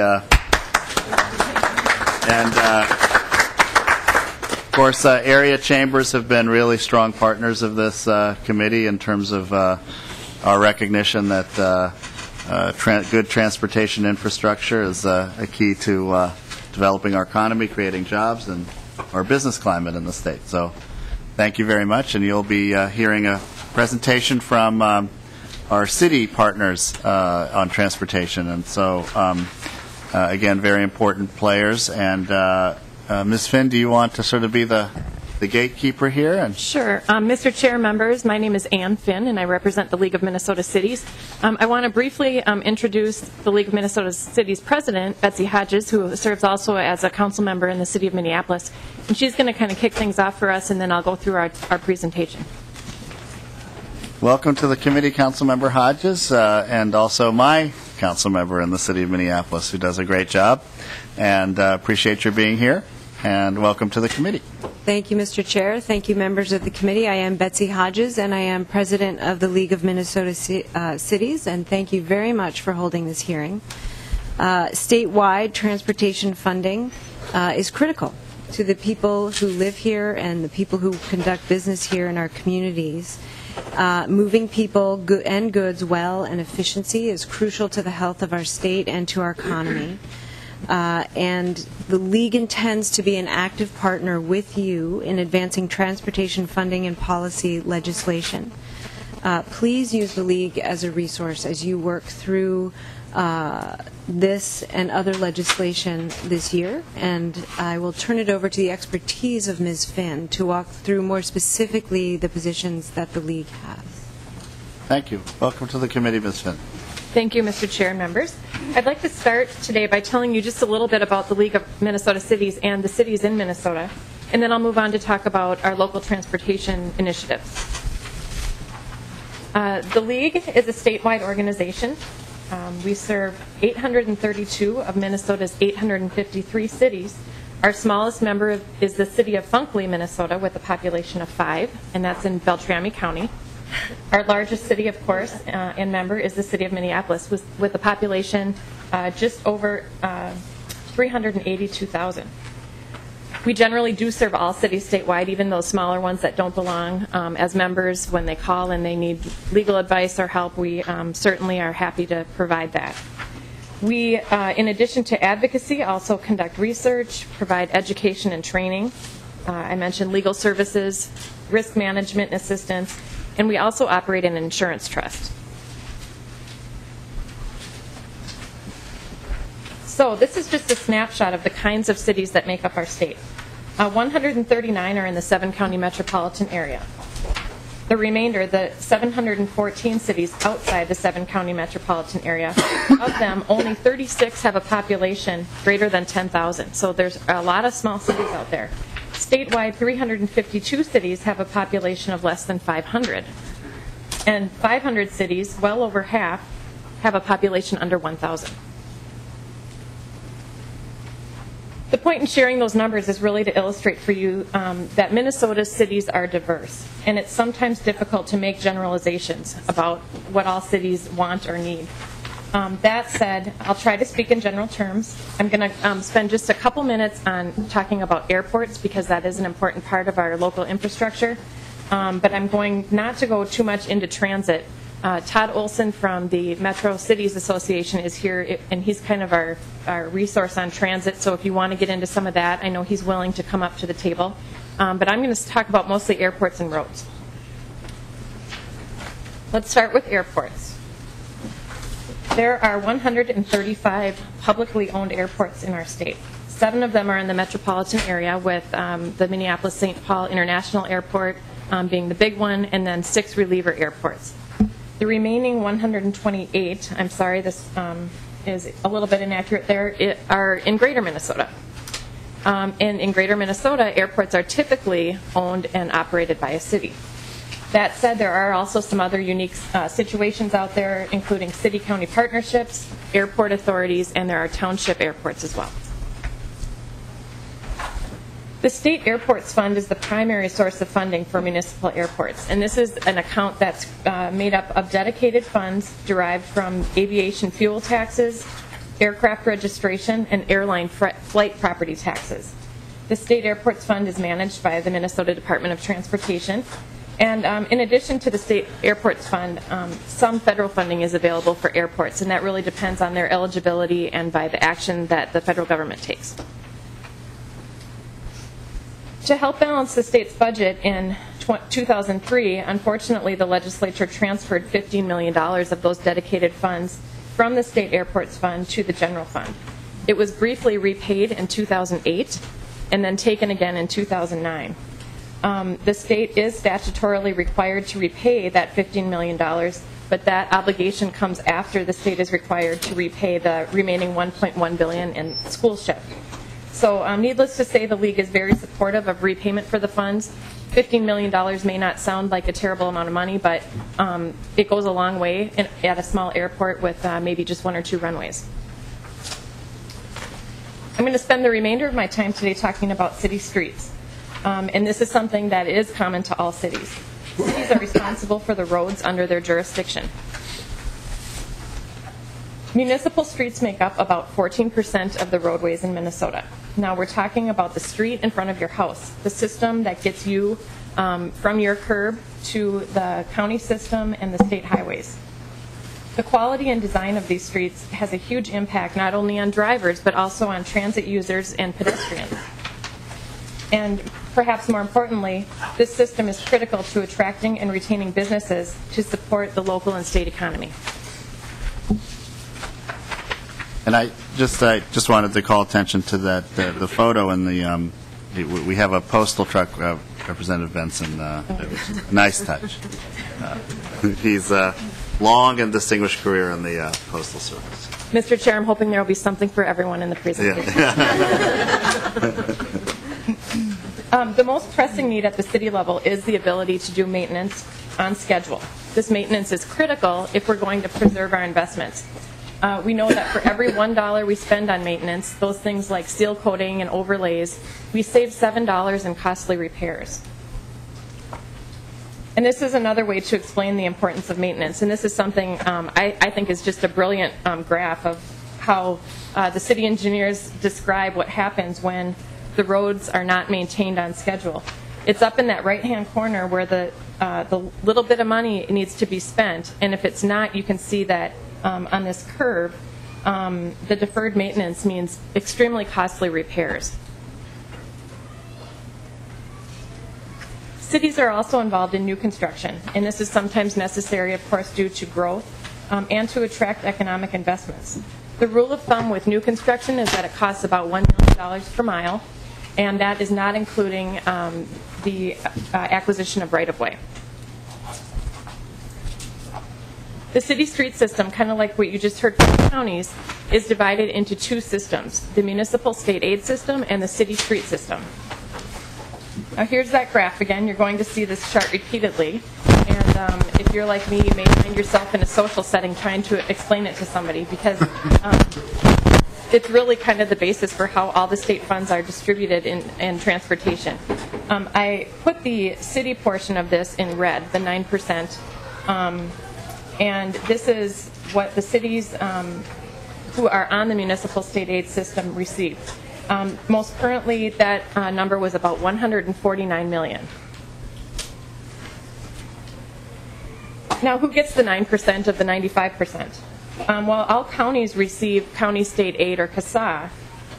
of course, area chambers have been really strong partners of this committee in terms of our recognition that good transportation infrastructure is a key to developing our economy, creating jobs, and our business climate in the state. So thank you very much, and you'll be hearing a presentation from our city partners on transportation. And so, again, very important players. And Ms. Finn, do you want to sort of be the gatekeeper here? And sure. Mr. Chair, members, my name is Ann Finn, and I represent the League of Minnesota Cities. I want to briefly introduce the League of Minnesota Cities President, Betsy Hodges, who serves also as a council member in the city of Minneapolis. And she's going to kind of kick things off for us, and then I'll go through our presentation. Welcome to the committee, Councilmember Hodges, and also my council member in the city of Minneapolis, who does a great job. And appreciate your being here. And welcome to the committee. Thank you, Mr. Chair. Thank you, members of the committee. I am Betsy Hodges, and I am president of the League of Minnesota Cities, and thank you very much for holding this hearing. Statewide transportation funding is critical to the people who live here and the people who conduct business here in our communities. Moving people and goods well and efficiency is crucial to the health of our state and to our economy. And the League intends to be an active partner with you in advancing transportation funding and policy legislation. Please use the League as a resource as you work through this and other legislation this year. And I will turn it over to the expertise of Ms. Finn to walk through more specifically the positions that the League has. Thank you. Welcome to the committee, Ms. Finn. Thank you, Mr. Chair and members. I'd like to start today by telling you just a little bit about the League of Minnesota Cities and the cities in Minnesota, and then I'll move on to talk about our local transportation initiatives. The League is a statewide organization. We serve 832 of Minnesota's 853 cities. Our smallest member is the city of Funkley, Minnesota, with a population of 5, and that's in Beltrami County. Our largest city, of course, and member is the city of Minneapolis, with a population just over 382,000. We generally do serve all cities statewide, even those smaller ones that don't belong as members. When they call and they need legal advice or help, we certainly are happy to provide that. We, in addition to advocacy, also conduct research, provide education and training. I mentioned legal services, risk management and assistance, and we also operate an insurance trust. So this is just a snapshot of the kinds of cities that make up our state. 139 are in the 7-county metropolitan area. The remainder, the 714 cities outside the 7-county metropolitan area, of them, only 36 have a population greater than 10,000. So there's a lot of small cities out there. Statewide, 352 cities have a population of less than 500. And 500 cities, well over half, have a population under 1,000. The point in sharing those numbers is really to illustrate for you that Minnesota's cities are diverse, and it's sometimes difficult to make generalizations about what all cities want or need. That said, I'll try to speak in general terms. I'm going to spend just a couple minutes on talking about airports because that is an important part of our local infrastructure, but I'm going not to go too much into transit. Todd Olson from the Metro Cities Association is here, and he's kind of our resource on transit, so if you want to get into some of that, I know he's willing to come up to the table. But I'm going to talk about mostly airports and roads. Let's start with airports. There are 135 publicly owned airports in our state. 7 of them are in the metropolitan area, with the Minneapolis-St. Paul International Airport being the big one, and then 6 reliever airports. The remaining 128, I'm sorry, this is a little bit inaccurate there, are in greater Minnesota. And in greater Minnesota, airports are typically owned and operated by a city. That said, there are also some other unique situations out there, including city-county partnerships, airport authorities, and there are township airports as well. The State Airports Fund is the primary source of funding for municipal airports, and this is an account that's made up of dedicated funds derived from aviation fuel taxes, aircraft registration, and airline flight property taxes. The State Airports Fund is managed by the Minnesota Department of Transportation, and in addition to the State Airports Fund, some federal funding is available for airports, and that really depends on their eligibility and by the action that the federal government takes. To help balance the state's budget in 2003, unfortunately, the legislature transferred $15 million of those dedicated funds from the State Airports Fund to the general fund. It was briefly repaid in 2008 and then taken again in 2009. The state is statutorily required to repay that $15 million, but that obligation comes after the state is required to repay the remaining $1.1 billion in school shift. So needless to say, the League is very supportive of repayment for the funds. $15 million may not sound like a terrible amount of money, but it goes a long way at a small airport with maybe just 1 or 2 runways. I'm going to spend the remainder of my time today talking about city streets. And this is something that is common to all cities. Cities are responsible for the roads under their jurisdiction. Municipal streets make up about 14% of the roadways in Minnesota. Now we're talking about the street in front of your house, the system that gets you from your curb to the county system and the state highways. The quality and design of these streets has a huge impact not only on drivers but also on transit users and pedestrians. And perhaps more importantly, this system is critical to attracting and retaining businesses to support the local and state economy. And I just wanted to call attention to that the photo in the we have a postal truck, Representative Benson. Nice touch. He's long and distinguished career in the postal service. Mr. Chair, I'm hoping there will be something for everyone in the presentation. Yeah. The most pressing need at the city level is the ability to do maintenance on schedule. This maintenance is critical if we're going to preserve our investments. We know that for every $1 we spend on maintenance, those things like seal coating and overlays, we save $7 in costly repairs. And this is another way to explain the importance of maintenance. And this is something I think is just a brilliant graph of how the city engineers describe what happens when the roads are not maintained on schedule. It's up in that right-hand corner where the little bit of money needs to be spent. And if it's not, you can see that on this curve, the deferred maintenance means extremely costly repairs. Cities are also involved in new construction, and this is sometimes necessary, of course, due to growth and to attract economic investments. The rule of thumb with new construction is that it costs about $1 million per mile, and that is not including the acquisition of right-of-way. The city street system, kind of like what you just heard from the counties, is divided into two systems, the municipal state aid system and the city street system. Now here's that graph again. You're going to see this chart repeatedly. And if you're like me, you may find yourself in a social setting trying to explain it to somebody because it's really kind of the basis for how all the state funds are distributed in transportation. I put the city portion of this in red, the 9%. And this is what the cities who are on the municipal state aid system receive. Most currently, that number was about $149 million. Now, who gets the 9% of the 95%? While all counties receive county state aid or CASA,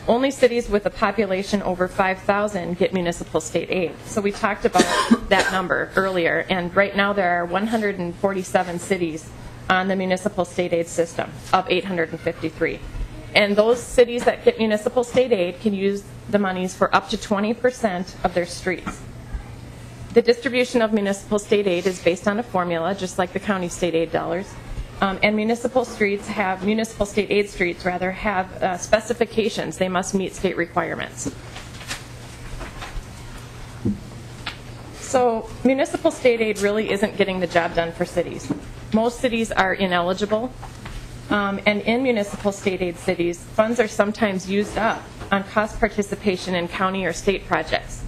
only cities with a population over 5,000 get municipal state aid. So we talked about that number earlier, and right now there are 147 cities on the municipal state aid system of 853. And those cities that get municipal state aid can use the monies for up to 20% of their streets. The distribution of municipal state aid is based on a formula, just like the county state aid dollars. And municipal state aid streets have specifications. They must meet state requirements. So municipal state aid really isn't getting the job done for cities. Most cities are ineligible. And in municipal state aid cities, funds are sometimes used up on cost participation in county or state projects.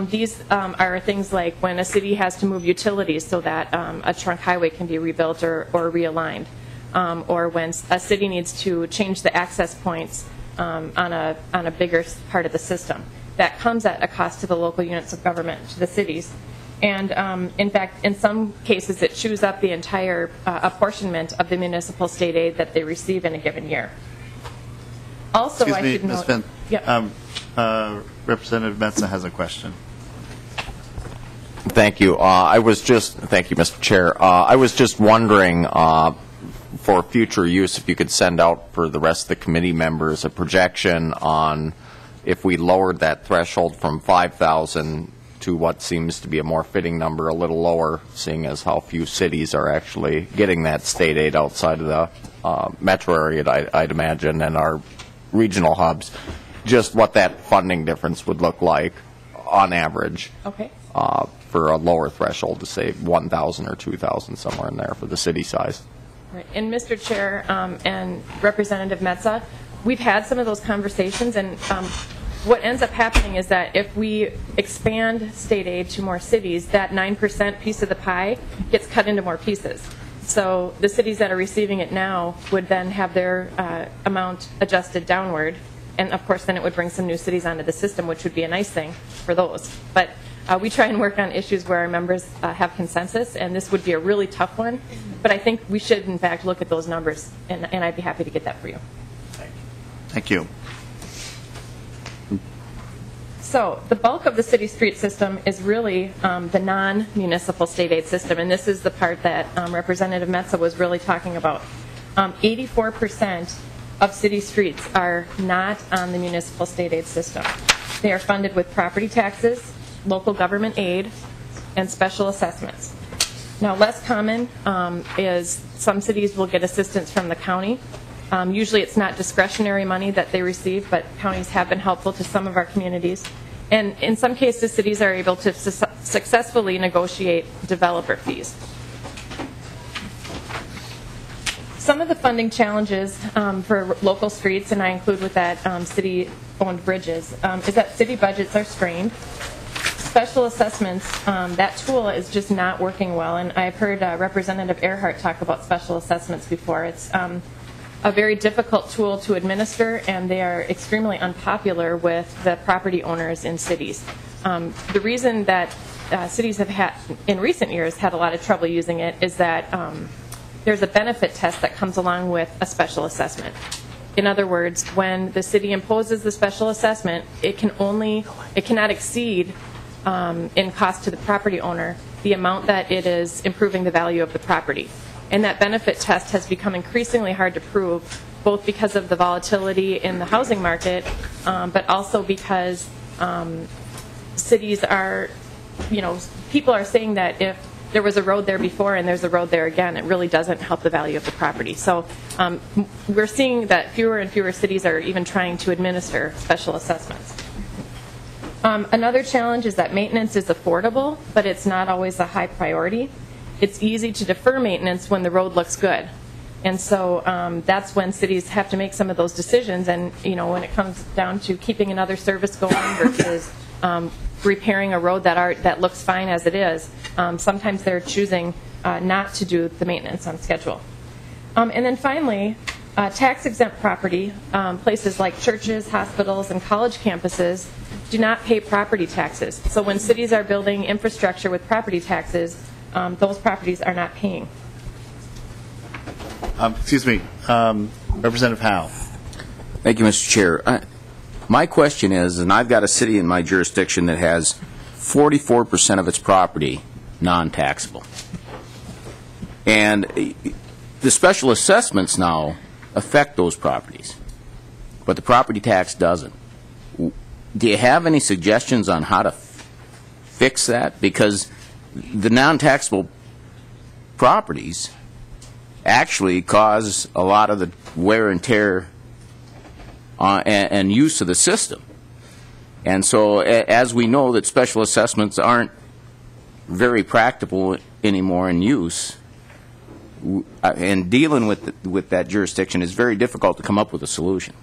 These are things like when a city has to move utilities so that a trunk highway can be rebuilt or realigned, or when a city needs to change the access points on a bigger part of the system. That comes at a cost to the local units of government, to the cities. And in fact, in some cases, it chews up the entire apportionment of the municipal state aid that they receive in a given year. Also, Excuse I me, should Ms. note. Finn. Yep. Representative Metza has a question. Thank you. Thank you, Mr. Chair. I was just wondering, for future use, if you could send out for the rest of the committee members a projection on if we lowered that threshold from 5,000 to what seems to be a more fitting number, a little lower, seeing as how few cities are actually getting that state aid outside of the metro area, I'd imagine, and our regional hubs, just what that funding difference would look like on average. Okay. For a lower threshold to say 1,000 or 2,000, somewhere in there for the city size. Right. And Mr. Chair and Representative Metza, we've had some of those conversations, and what ends up happening is that if we expand state aid to more cities, that 9% piece of the pie gets cut into more pieces. So the cities that are receiving it now would then have their amount adjusted downward, and of course then it would bring some new cities onto the system, which would be a nice thing for those. But we try and work on issues where our members have consensus, and this would be a really tough one. But I think we should, in fact, look at those numbers, and I'd be happy to get that for you. Thank you. So the bulk of the city street system is really the non-municipal state aid system, and this is the part that Representative Metza was really talking about. 84% of city streets are not on the municipal state aid system. They are funded with property taxes, local government aid, and special assessments. Now, less common is some cities will get assistance from the county. Usually it's not discretionary money that they receive, but counties have been helpful to some of our communities. And in some cases, cities are able to successfully negotiate developer fees. Some of the funding challenges for local streets, and I include with that city-owned bridges, is that city budgets are strained. Special assessments, that tool is just not working well, and I've heard Representative Earhart talk about special assessments before. It's a very difficult tool to administer, and they are extremely unpopular with the property owners in cities. The reason that cities have had, in recent years, had a lot of trouble using it is that there's a benefit test that comes along with a special assessment. In other words, when the city imposes the special assessment, it cannot exceed in cost to the property owner the amount that it is improving the value of the property. And that benefit test has become increasingly hard to prove, both because of the volatility in the housing market, but also because cities are, people are saying that if there was a road there before and there's a road there again, it really doesn't help the value of the property. So we're seeing that fewer and fewer cities are even trying to administer special assessments. Another challenge is that maintenance is affordable, but it's not always a high priority. It's easy to defer maintenance when the road looks good. And so that's when cities have to make some of those decisions. And, when it comes down to keeping another service going versus repairing a road that looks fine as it is, sometimes they're choosing not to do the maintenance on schedule. And then finally, tax-exempt property, places like churches, hospitals, and college campuses do not pay property taxes. So when cities are building infrastructure with property taxes, those properties are not paying. Excuse me, Representative Howe. Thank you, Mr. Chair. My question is, and I've got a city in my jurisdiction that has 44% of its property non-taxable. And the special assessments now affect those properties, but the property tax doesn't. Do you have any suggestions on how to fix that? Because the non-taxable properties actually cause a lot of the wear and tear and use of the system. And so as we know that special assessments aren't very practical anymore in use, and dealing with that jurisdiction is very difficult to come up with a solution.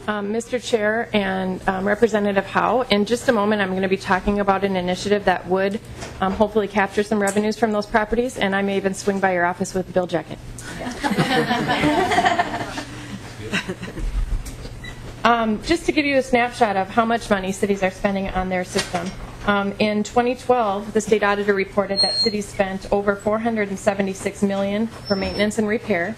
Mr. Chair and Representative Howe, in just a moment I'm going to be talking about an initiative that would hopefully capture some revenues from those properties, and I may even swing by your office with a bill jacket. Just to give you a snapshot of how much money cities are spending on their system. In 2012, the state auditor reported that cities spent over $476 million for maintenance and repair.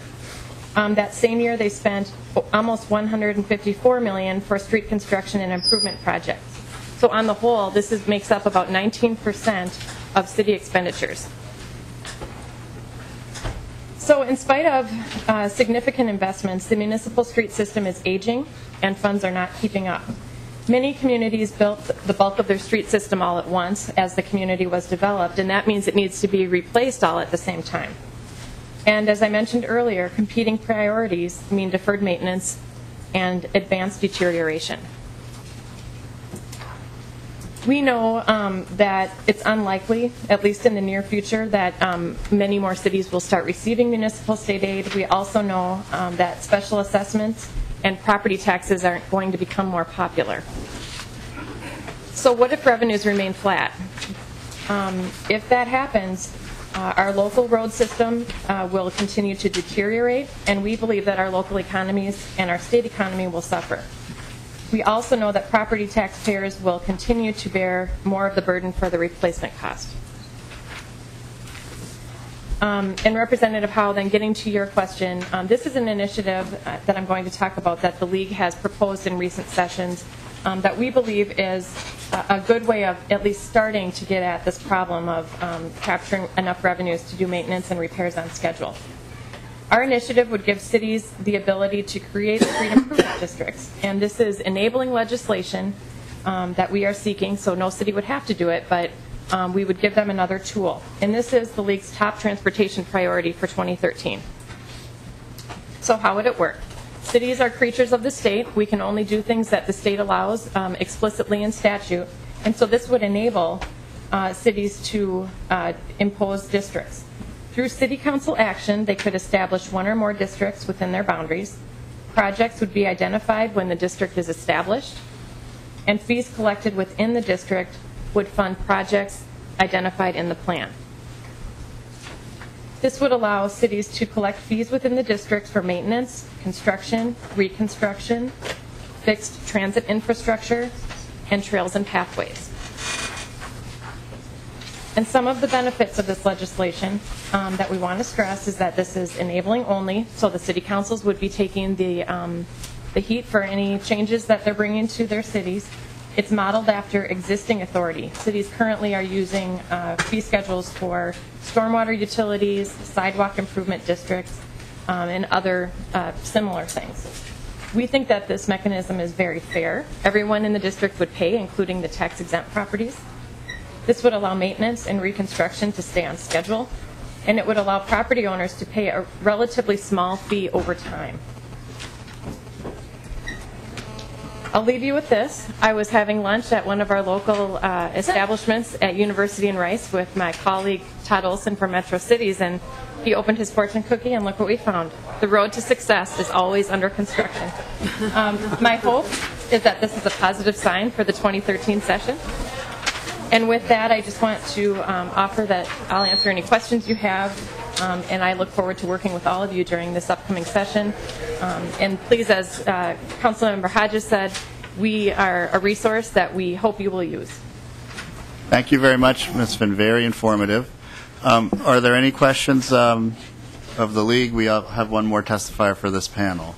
That same year, they spent almost $154 million for street construction and improvement projects. So on the whole, this makes up about 19% of city expenditures. So in spite of significant investments, the municipal street system is aging and funds are not keeping up. Many communities built the bulk of their street system all at once as the community was developed, and that means it needs to be replaced all at the same time. And as I mentioned earlier, competing priorities mean deferred maintenance and advanced deterioration. We know that it's unlikely, at least in the near future, that many more cities will start receiving municipal state aid. We also know that special assessments and property taxes aren't going to become more popular. So what if revenues remain flat? If that happens, our local road system will continue to deteriorate, and we believe that our local economies and our state economy will suffer. We also know that property taxpayers will continue to bear more of the burden for the replacement cost. And Representative Howe, then getting to your question, this is an initiative that I'm going to talk about that the League has proposed in recent sessions that we believe is a good way of at least starting to get at this problem of capturing enough revenues to do maintenance and repairs on schedule. Our initiative would give cities the ability to create street improvement districts, and this is enabling legislation that we are seeking, so no city would have to do it, but we would give them another tool. And this is the League's top transportation priority for 2013. So how would it work? Cities are creatures of the state. We can only do things that the state allows explicitly in statute, and so this would enable cities to impose districts. Through city council action, they could establish one or more districts within their boundaries. Projects would be identified when the district is established, and fees collected within the district would fund projects identified in the plan. This would allow cities to collect fees within the districts for maintenance, construction, reconstruction, fixed transit infrastructure, and trails and pathways. And some of the benefits of this legislation that we want to stress is that this is enabling only, so the city councils would be taking the heat for any changes that they're bringing to their cities. It's modeled after existing authority. Cities currently are using fee schedules for stormwater utilities, sidewalk improvement districts, and other similar things. We think that this mechanism is very fair. Everyone in the district would pay, including the tax-exempt properties. This would allow maintenance and reconstruction to stay on schedule, and it would allow property owners to pay a relatively small fee over time. I'll leave you with this. I was having lunch at one of our local establishments at University and Rice with my colleague Todd Olson from Metro Cities, and he opened his fortune cookie, and look what we found. The road to success is always under construction. My hope is that this is a positive sign for the 2013 session. And with that, I just want to offer that I'll answer any questions you have, and I look forward to working with all of you during this upcoming session. And please, as Councilmember Hodges said, we are a resource that we hope you will use. Thank you very much. It's been very informative. Are there any questions of the League? We have one more testifier for this panel.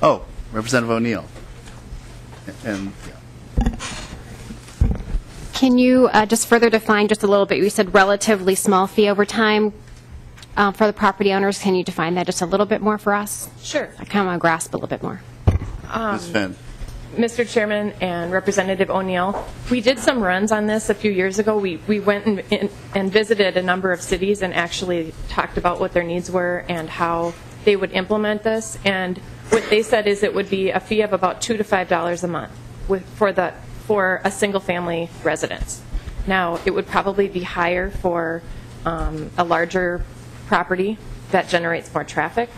Oh, Representative O'Neill. And can you just further define just a little bit? You said relatively small fee over time for the property owners. Can you define that just a little bit more for us? Sure. I kind of want to grasp a little bit more. Ms. Finn. Mr. Chairman and Representative O'Neill, we did some runs on this a few years ago. We went and visited a number of cities and actually talked about what their needs were and how they would implement this. And what they said is it would be a fee of about $2 to $5 a month for a single-family residence. Now, it would probably be higher for a larger property that generates more traffic,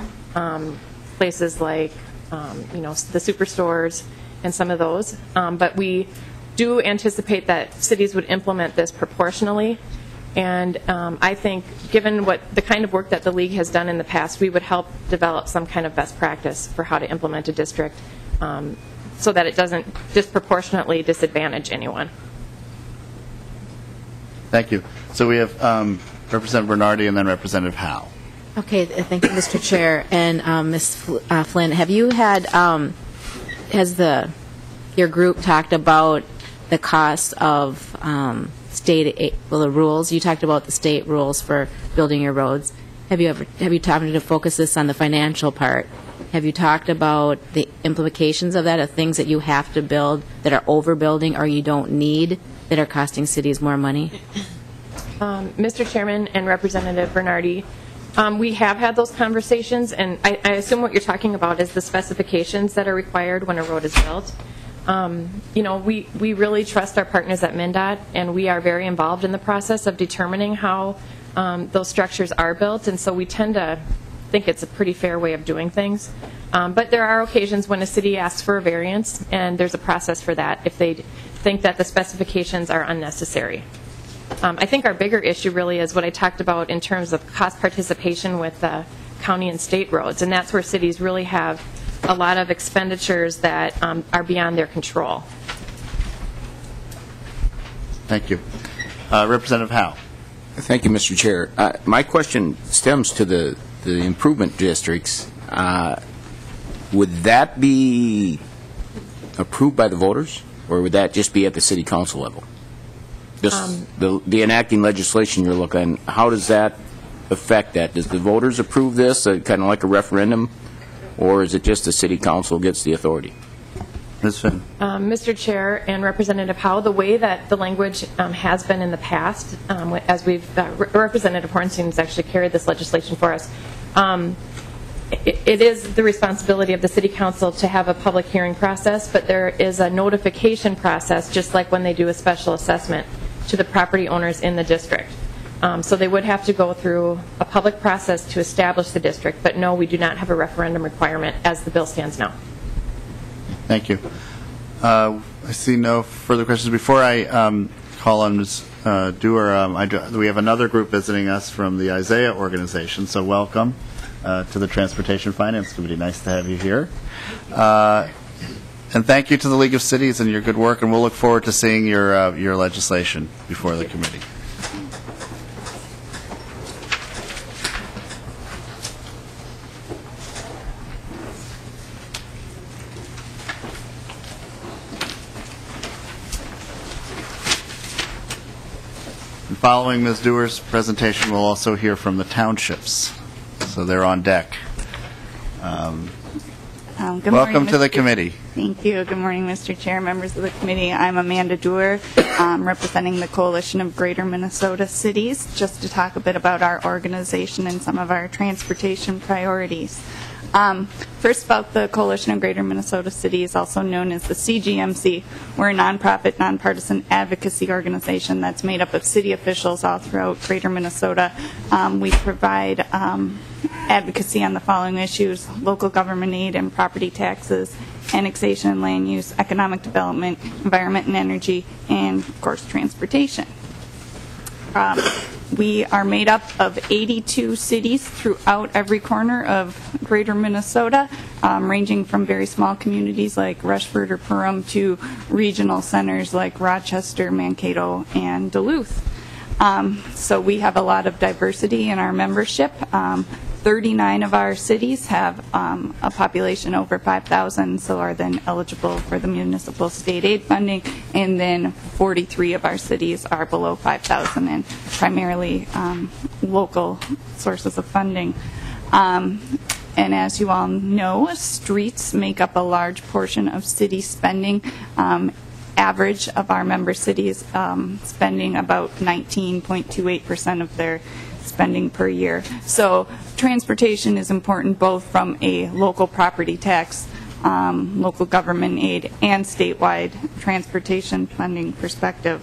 places like the superstores and some of those. But we do anticipate that cities would implement this proportionally. And I think, given the kind of work that the League has done in the past, we would help develop some kind of best practice for how to implement a district so that it doesn't disproportionately disadvantage anyone. Thank you. So we have Representative Bernardi and then Representative Howe. Okay, thank you, Mr. Chair. And Ms. Flynn, have you had, has your group talked about the cost of the rules? You talked about the state rules for building your roads. Have you talked to focus this on the financial part? Have you talked about the implications of that, of things that you have to build that are overbuilding or you don't need that are costing cities more money? Mr. Chairman and Representative Bernardi, we have had those conversations, and I assume what you're talking about is the specifications that are required when a road is built. We really trust our partners at MnDOT, and we are very involved in the process of determining how those structures are built, and so we tend to think it's a pretty fair way of doing things. But there are occasions when a city asks for a variance, and there's a process for that if they think that the specifications are unnecessary. I think our bigger issue really is what I talked about in terms of cost participation with county and state roads, and that's where cities really have a lot of expenditures that are beyond their control. Thank you. Representative Howe. Thank you, Mr. Chair. My question stems to the improvement districts. Would that be approved by the voters, or would that just be at the city council level? Just the enacting legislation you're looking at, how does that affect that? Does the voters approve this, kind of like a referendum, or is it just the city council gets the authority? Ms. Finn. Mr. Chair and Representative Howe, the way that the language has been in the past, as Representative Hornstein has actually carried this legislation for us, it is the responsibility of the City Council to have a public hearing process, but there is a notification process, just like when they do a special assessment, to the property owners in the district. So they would have to go through a public process to establish the district, but no, we do not have a referendum requirement as the bill stands now. Thank you. I see no further questions. Before I call on Ms. Dewar, we have another group visiting us from the Isaiah organization, so welcome to the Transportation Finance Committee. Nice to have you here. And thank you to the League of Cities and your good work, and we'll look forward to seeing your legislation before the committee. following Ms. Dewar's presentation, we'll also hear from the townships. So they're on deck. Good Welcome morning, to the committee. Thank you. Good morning, Mr. Chair, members of the committee. I'm Amanda Dewar, representing the Coalition of Greater Minnesota Cities, just to talk a bit about our organization and some of our transportation priorities. First, about the Coalition of Greater Minnesota Cities, also known as the CGMC. We're a nonprofit, nonpartisan advocacy organization that's made up of city officials all throughout Greater Minnesota. We provide advocacy on the following issues: local government aid and property taxes, annexation and land use, economic development, environment and energy, and, of course, transportation. We are made up of 82 cities throughout every corner of Greater Minnesota, ranging from very small communities like Rushford or Perham to regional centers like Rochester, Mankato, and Duluth. So we have a lot of diversity in our membership. 39 of our cities have a population over 5,000, so are then eligible for the municipal state aid funding, and then 43 of our cities are below 5,000 and primarily local sources of funding. And as you all know, streets make up a large portion of city spending. Average of our member cities spending about 19.28% of their spending per year. So transportation is important both from a local property tax, local government aid, and statewide transportation funding perspective.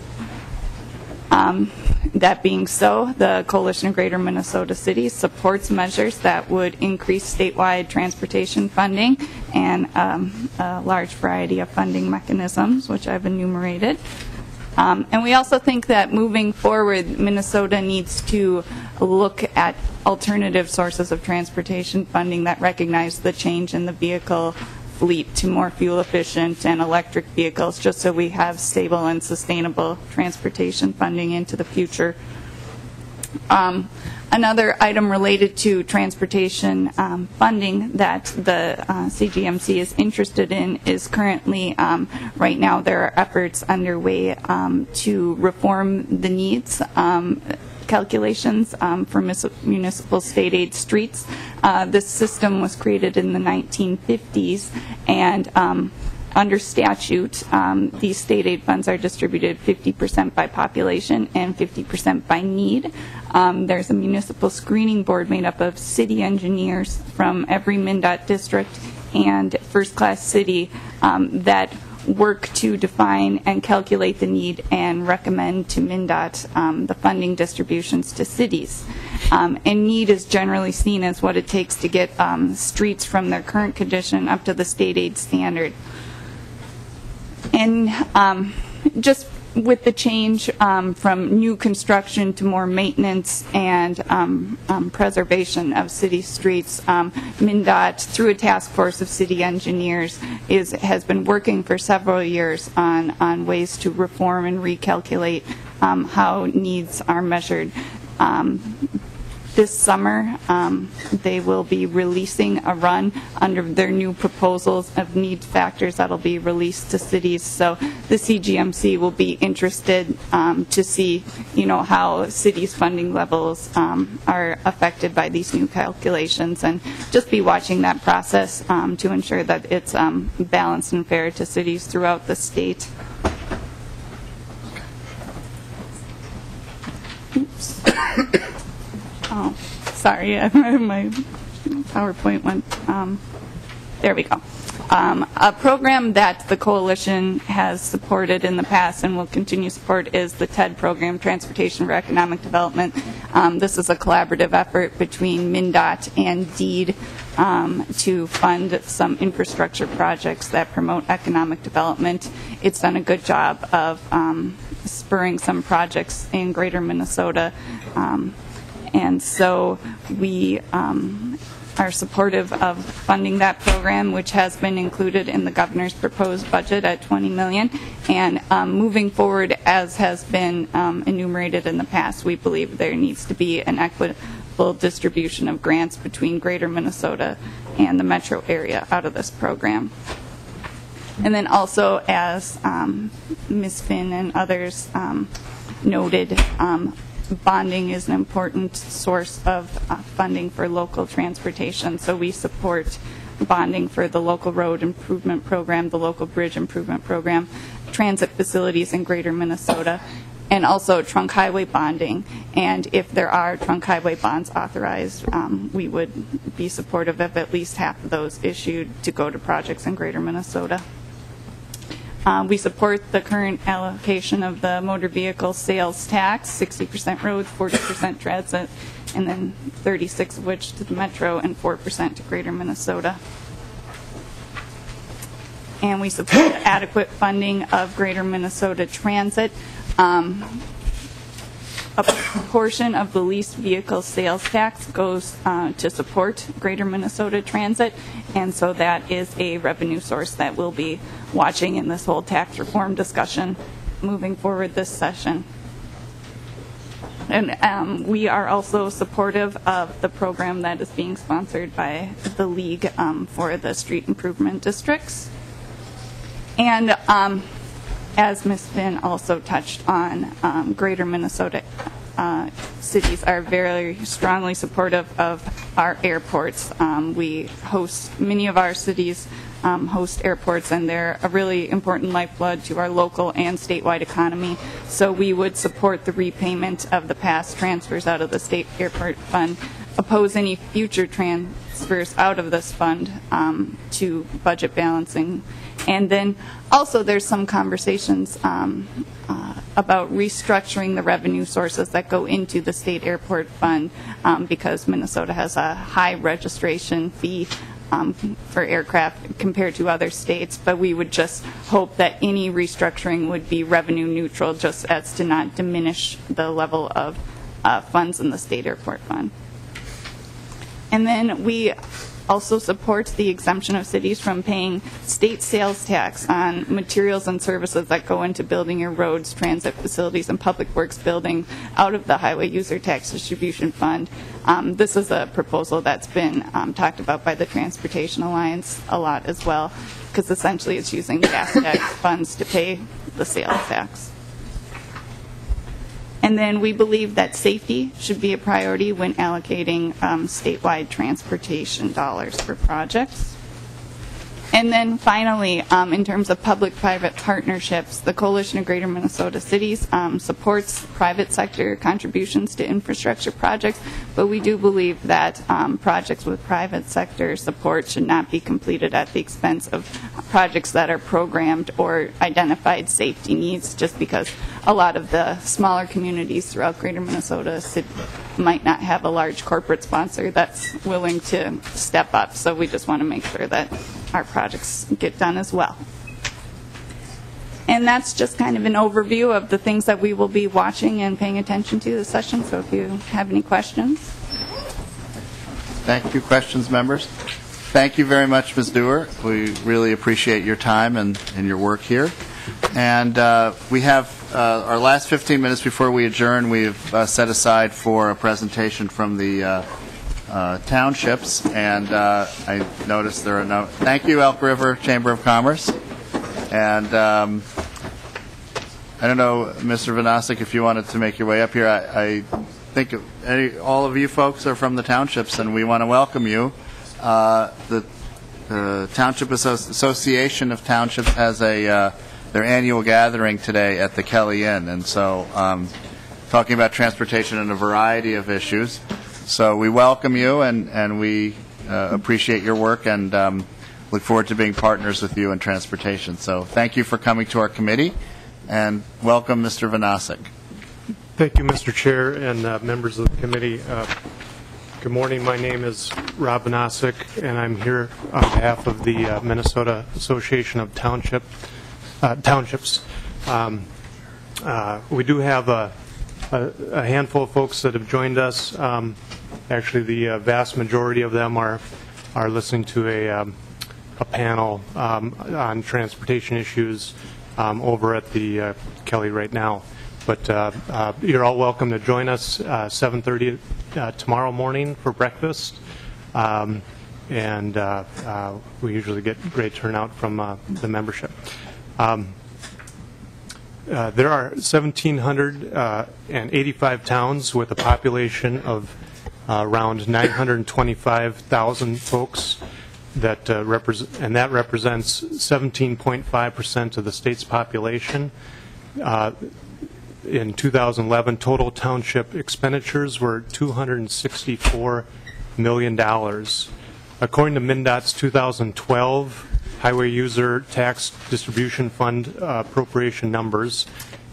That being so, the Coalition of Greater Minnesota Cities supports measures that would increase statewide transportation funding and a large variety of funding mechanisms, which I've enumerated. And we also think that moving forward, Minnesota needs to look at alternative sources of transportation funding that recognize the change in the vehicle fleet to more fuel-efficient and electric vehicles, just so we have stable and sustainable transportation funding into the future. Another item related to transportation funding that the CGMC is interested in is currently, right now, there are efforts underway to reform the needs calculations for municipal state aid streets. This system was created in the 1950s, and under statute, these state aid funds are distributed 50% by population and 50% by need. There's a municipal screening board made up of city engineers from every MnDOT district and first-class city that work to define and calculate the need and recommend to MnDOT the funding distributions to cities. And need is generally seen as what it takes to get streets from their current condition up to the state aid standard. And just with the change from new construction to more maintenance and preservation of city streets, MnDOT, through a task force of city engineers, has been working for several years on ways to reform and recalculate how needs are measured. This summer, they will be releasing a run under their new proposals of need factors that will be released to cities. So the CGMC will be interested to see, how cities' funding levels are affected by these new calculations, and just be watching that process to ensure that it's balanced and fair to cities throughout the state. Oops. Oh, sorry, my PowerPoint went, there we go. A program that the Coalition has supported in the past and will continue to support is the TED program, Transportation for Economic Development. This is a collaborative effort between MnDOT and DEED to fund some infrastructure projects that promote economic development. It's done a good job of spurring some projects in Greater Minnesota. And so we are supportive of funding that program, which has been included in the governor's proposed budget at $20 million. And moving forward, as has been enumerated in the past, we believe there needs to be an equitable distribution of grants between Greater Minnesota and the metro area out of this program. And then also, as Ms. Finn and others noted, bonding is an important source of funding for local transportation. So we support bonding for the local road improvement program, the local bridge improvement program, transit facilities in Greater Minnesota, and also trunk highway bonding. And if there are trunk highway bonds authorized, we would be supportive of at least half of those issued to go to projects in Greater Minnesota. We support the current allocation of the motor vehicle sales tax, 60% roads, 40% transit, and then 36 of which to the metro and 4% to Greater Minnesota. And we support adequate funding of Greater Minnesota Transit. A portion of the leased vehicle sales tax goes to support Greater Minnesota Transit, and so that is a revenue source that we'll be watching in this whole tax reform discussion moving forward this session. And we are also supportive of the program that is being sponsored by the League for the street improvement districts. And as Ms. Finn also touched on, Greater Minnesota cities are very strongly supportive of our airports. We host, many of our cities host airports, and they're a really important lifeblood to our local and statewide economy. So we would support the repayment of the past transfers out of the state airport fund, oppose any future transfers out of this fund to budget balancing. And then also there's some conversations about restructuring the revenue sources that go into the state airport fund because Minnesota has a high registration fee for aircraft compared to other states, but we would just hope that any restructuring would be revenue neutral, just as to not diminish the level of funds in the state airport fund. And then we also supports the exemption of cities from paying state sales tax on materials and services that go into building your roads, transit facilities, and public works building out of the Highway User Tax Distribution Fund. This is a proposal that's been talked about by the Transportation Alliance a lot as well, because essentially it's using gas tax funds to pay the sales tax. And then we believe that safety should be a priority when allocating statewide transportation dollars for projects. And then finally, in terms of public-private partnerships, the Coalition of Greater Minnesota Cities supports private sector contributions to infrastructure projects, but we do believe that projects with private sector support should not be completed at the expense of projects that are programmed or identified safety needs, just because a lot of the smaller communities throughout Greater Minnesota might not have a large corporate sponsor that's willing to step up. So we just want to make sure that our projects get done as well. And that's just kind of an overview of the things that we will be watching and paying attention to this session. So if you have any questions. Thank you. Questions, members? Thank you very much, Ms. Dewar. We really appreciate your time and your work here. And we have our last 15 minutes before we adjourn. We've set aside for a presentation from the townships, and I noticed there are no. Thank you, Elk River Chamber of Commerce. And I don't know, Mr. Vanasek, if you wanted to make your way up here. I think all of you folks are from the townships, and we want to welcome you. The Township Association of Townships has their annual gathering today at the Kelly Inn, and so talking about transportation and a variety of issues. So we welcome you, and we appreciate your work, and look forward to being partners with you in transportation. So thank you for coming to our committee, and welcome, Mr. Vanasek. Thank you, Mr. Chair, and members of the committee. Good morning. My name is Rob Vanasek, and I'm here on behalf of the Minnesota Association of Townships. We do have a handful of folks that have joined us. Actually, the vast majority of them are listening to a panel on transportation issues over at the Kelly right now. But you're all welcome to join us 7:30 tomorrow morning for breakfast. And we usually get great turnout from the membership. There are 1,785 towns with a population of around 925,000 folks, that and that represents 17.5% of the state's population. In 2011, total township expenditures were $264 million. According to MnDOT's 2012 Highway User Tax Distribution Fund appropriation numbers,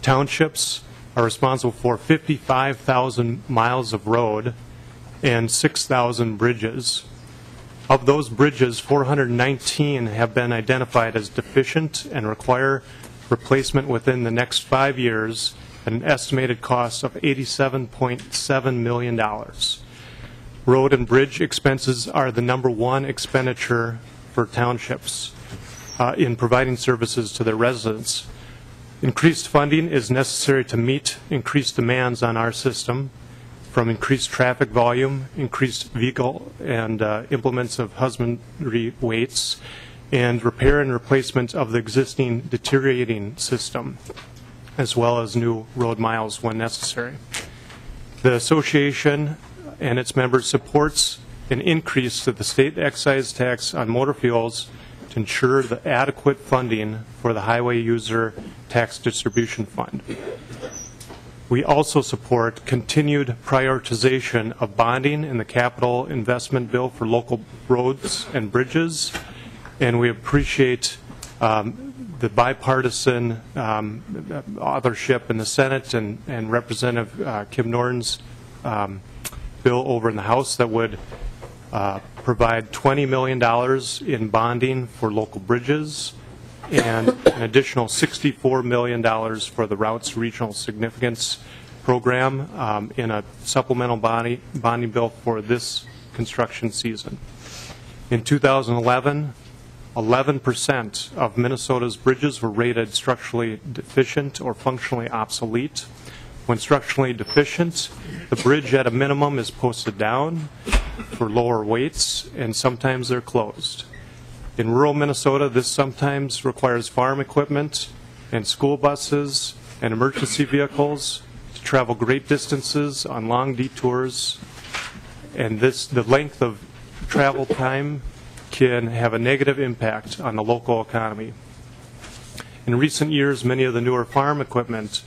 townships are responsible for 55,000 miles of road and 6,000 bridges. Of those bridges, 419 have been identified as deficient and require replacement within the next 5 years at an estimated cost of $87.7 million. Road and bridge expenses are the #1 expenditure for townships in providing services to their residents. Increased funding is necessary to meet increased demands on our system, from increased traffic volume, increased vehicle and implements of husbandry weights, and repair and replacement of the existing deteriorating system, as well as new road miles when necessary. The association and its members supports an increase to the state excise tax on motor fuels to ensure the adequate funding for the Highway User Tax Distribution Fund. We also support continued prioritization of bonding in the capital investment bill for local roads and bridges, and we appreciate the bipartisan authorship in the Senate and Representative Kim Norton's bill over in the House that would provide $20 million in bonding for local bridges and an additional $64 million for the Routes Regional Significance Program in a supplemental bonding bill for this construction season. In 2011, 11% of Minnesota's bridges were rated structurally deficient or functionally obsolete. When structurally deficient, the bridge at a minimum is posted down for lower weights, and sometimes they're closed. In rural Minnesota, this sometimes requires farm equipment and school buses and emergency vehicles to travel great distances on long detours, and the length of travel time can have a negative impact on the local economy. In recent years, many of the newer farm equipment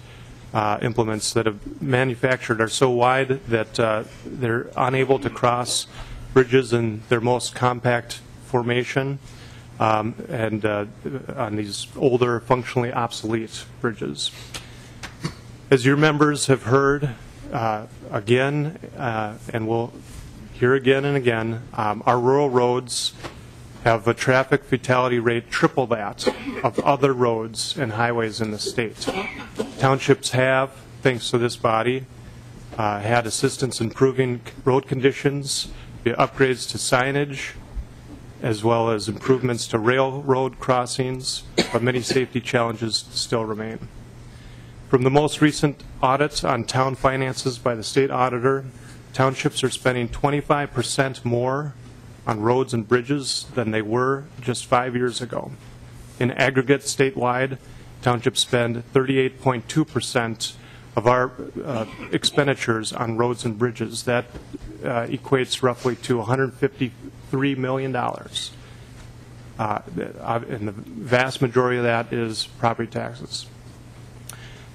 implements that have manufactured are so wide that they're unable to cross bridges in their most compact formation and on these older, functionally obsolete bridges. As your members have heard again, and will hear again and again, our rural roads have a traffic fatality rate triple that of other roads and highways in the state. Townships have, thanks to this body, had assistance improving road conditions via upgrades to signage, as well as improvements to railroad crossings, but many safety challenges still remain. From the most recent audit on town finances by the state auditor, townships are spending 25% more on roads and bridges than they were just 5 years ago. In aggregate, statewide, townships spend 38.2% of our expenditures on roads and bridges. That equates roughly to $153 million. And the vast majority of that is property taxes.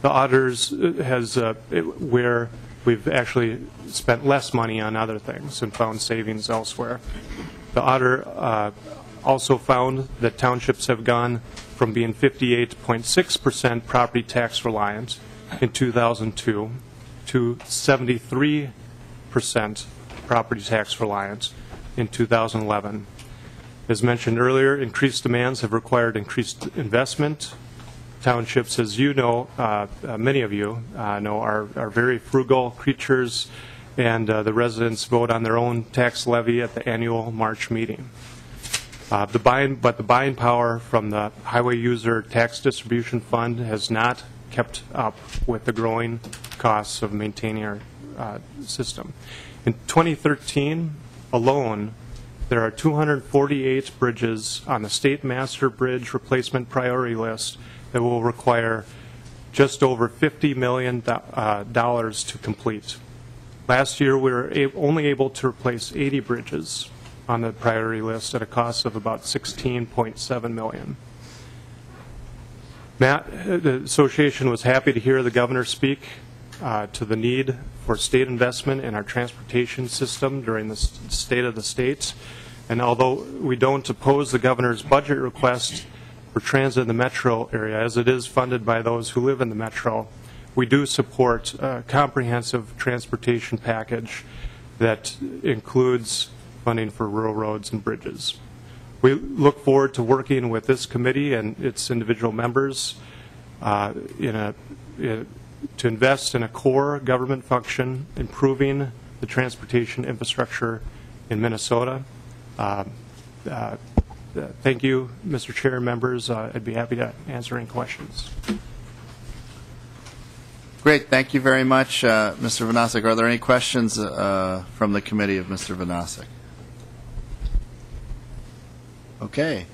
The auditors has where we've actually spent less money on other things and found savings elsewhere. The auditor also found that townships have gone from being 58.6% property tax reliant in 2002 to 73% property tax reliant in 2011. As mentioned earlier, increased demands have required increased investment. Townships, as you know, many of you know, are very frugal creatures, and the residents vote on their own tax levy at the annual March meeting. But the buying power from the Highway User Tax Distribution Fund has not kept up with the growing costs of maintaining our system. In 2013 alone, there are 248 bridges on the state master bridge replacement priority list that will require just over $50 million to complete. Last year, we were only able to replace 80 bridges on the priority list at a cost of about $16.7 million. The association was happy to hear the governor speak to the need for state investment in our transportation system during the State of the State. And although we don't oppose the governor's budget request for transit in the metro area, as it is funded by those who live in the metro, we do support a comprehensive transportation package that includes funding for rural roads and bridges. We look forward to working with this committee and its individual members to invest in a core government function, improving the transportation infrastructure in Minnesota. Thank you, Mr. Chair and members. I'd be happy to answer any questions. Great. Thank you very much, Mr. Vanasek. Are there any questions from the committee of Mr. Vanasek? Okay.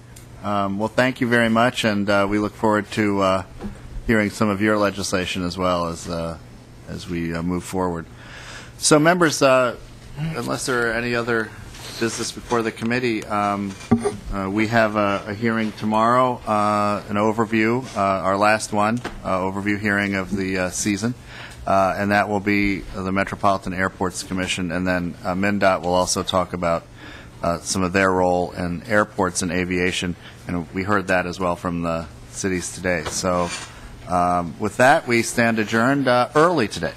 Well, thank you very much, and we look forward to hearing some of your legislation as well as we move forward. So, members, unless there are any other business before the committee, we have a hearing tomorrow, an overview, our last one, overview hearing of the season, and that will be the Metropolitan Airports Commission, and then MnDOT will also talk about some of their role in airports and aviation, and we heard that as well from the cities today. So with that, we stand adjourned early today.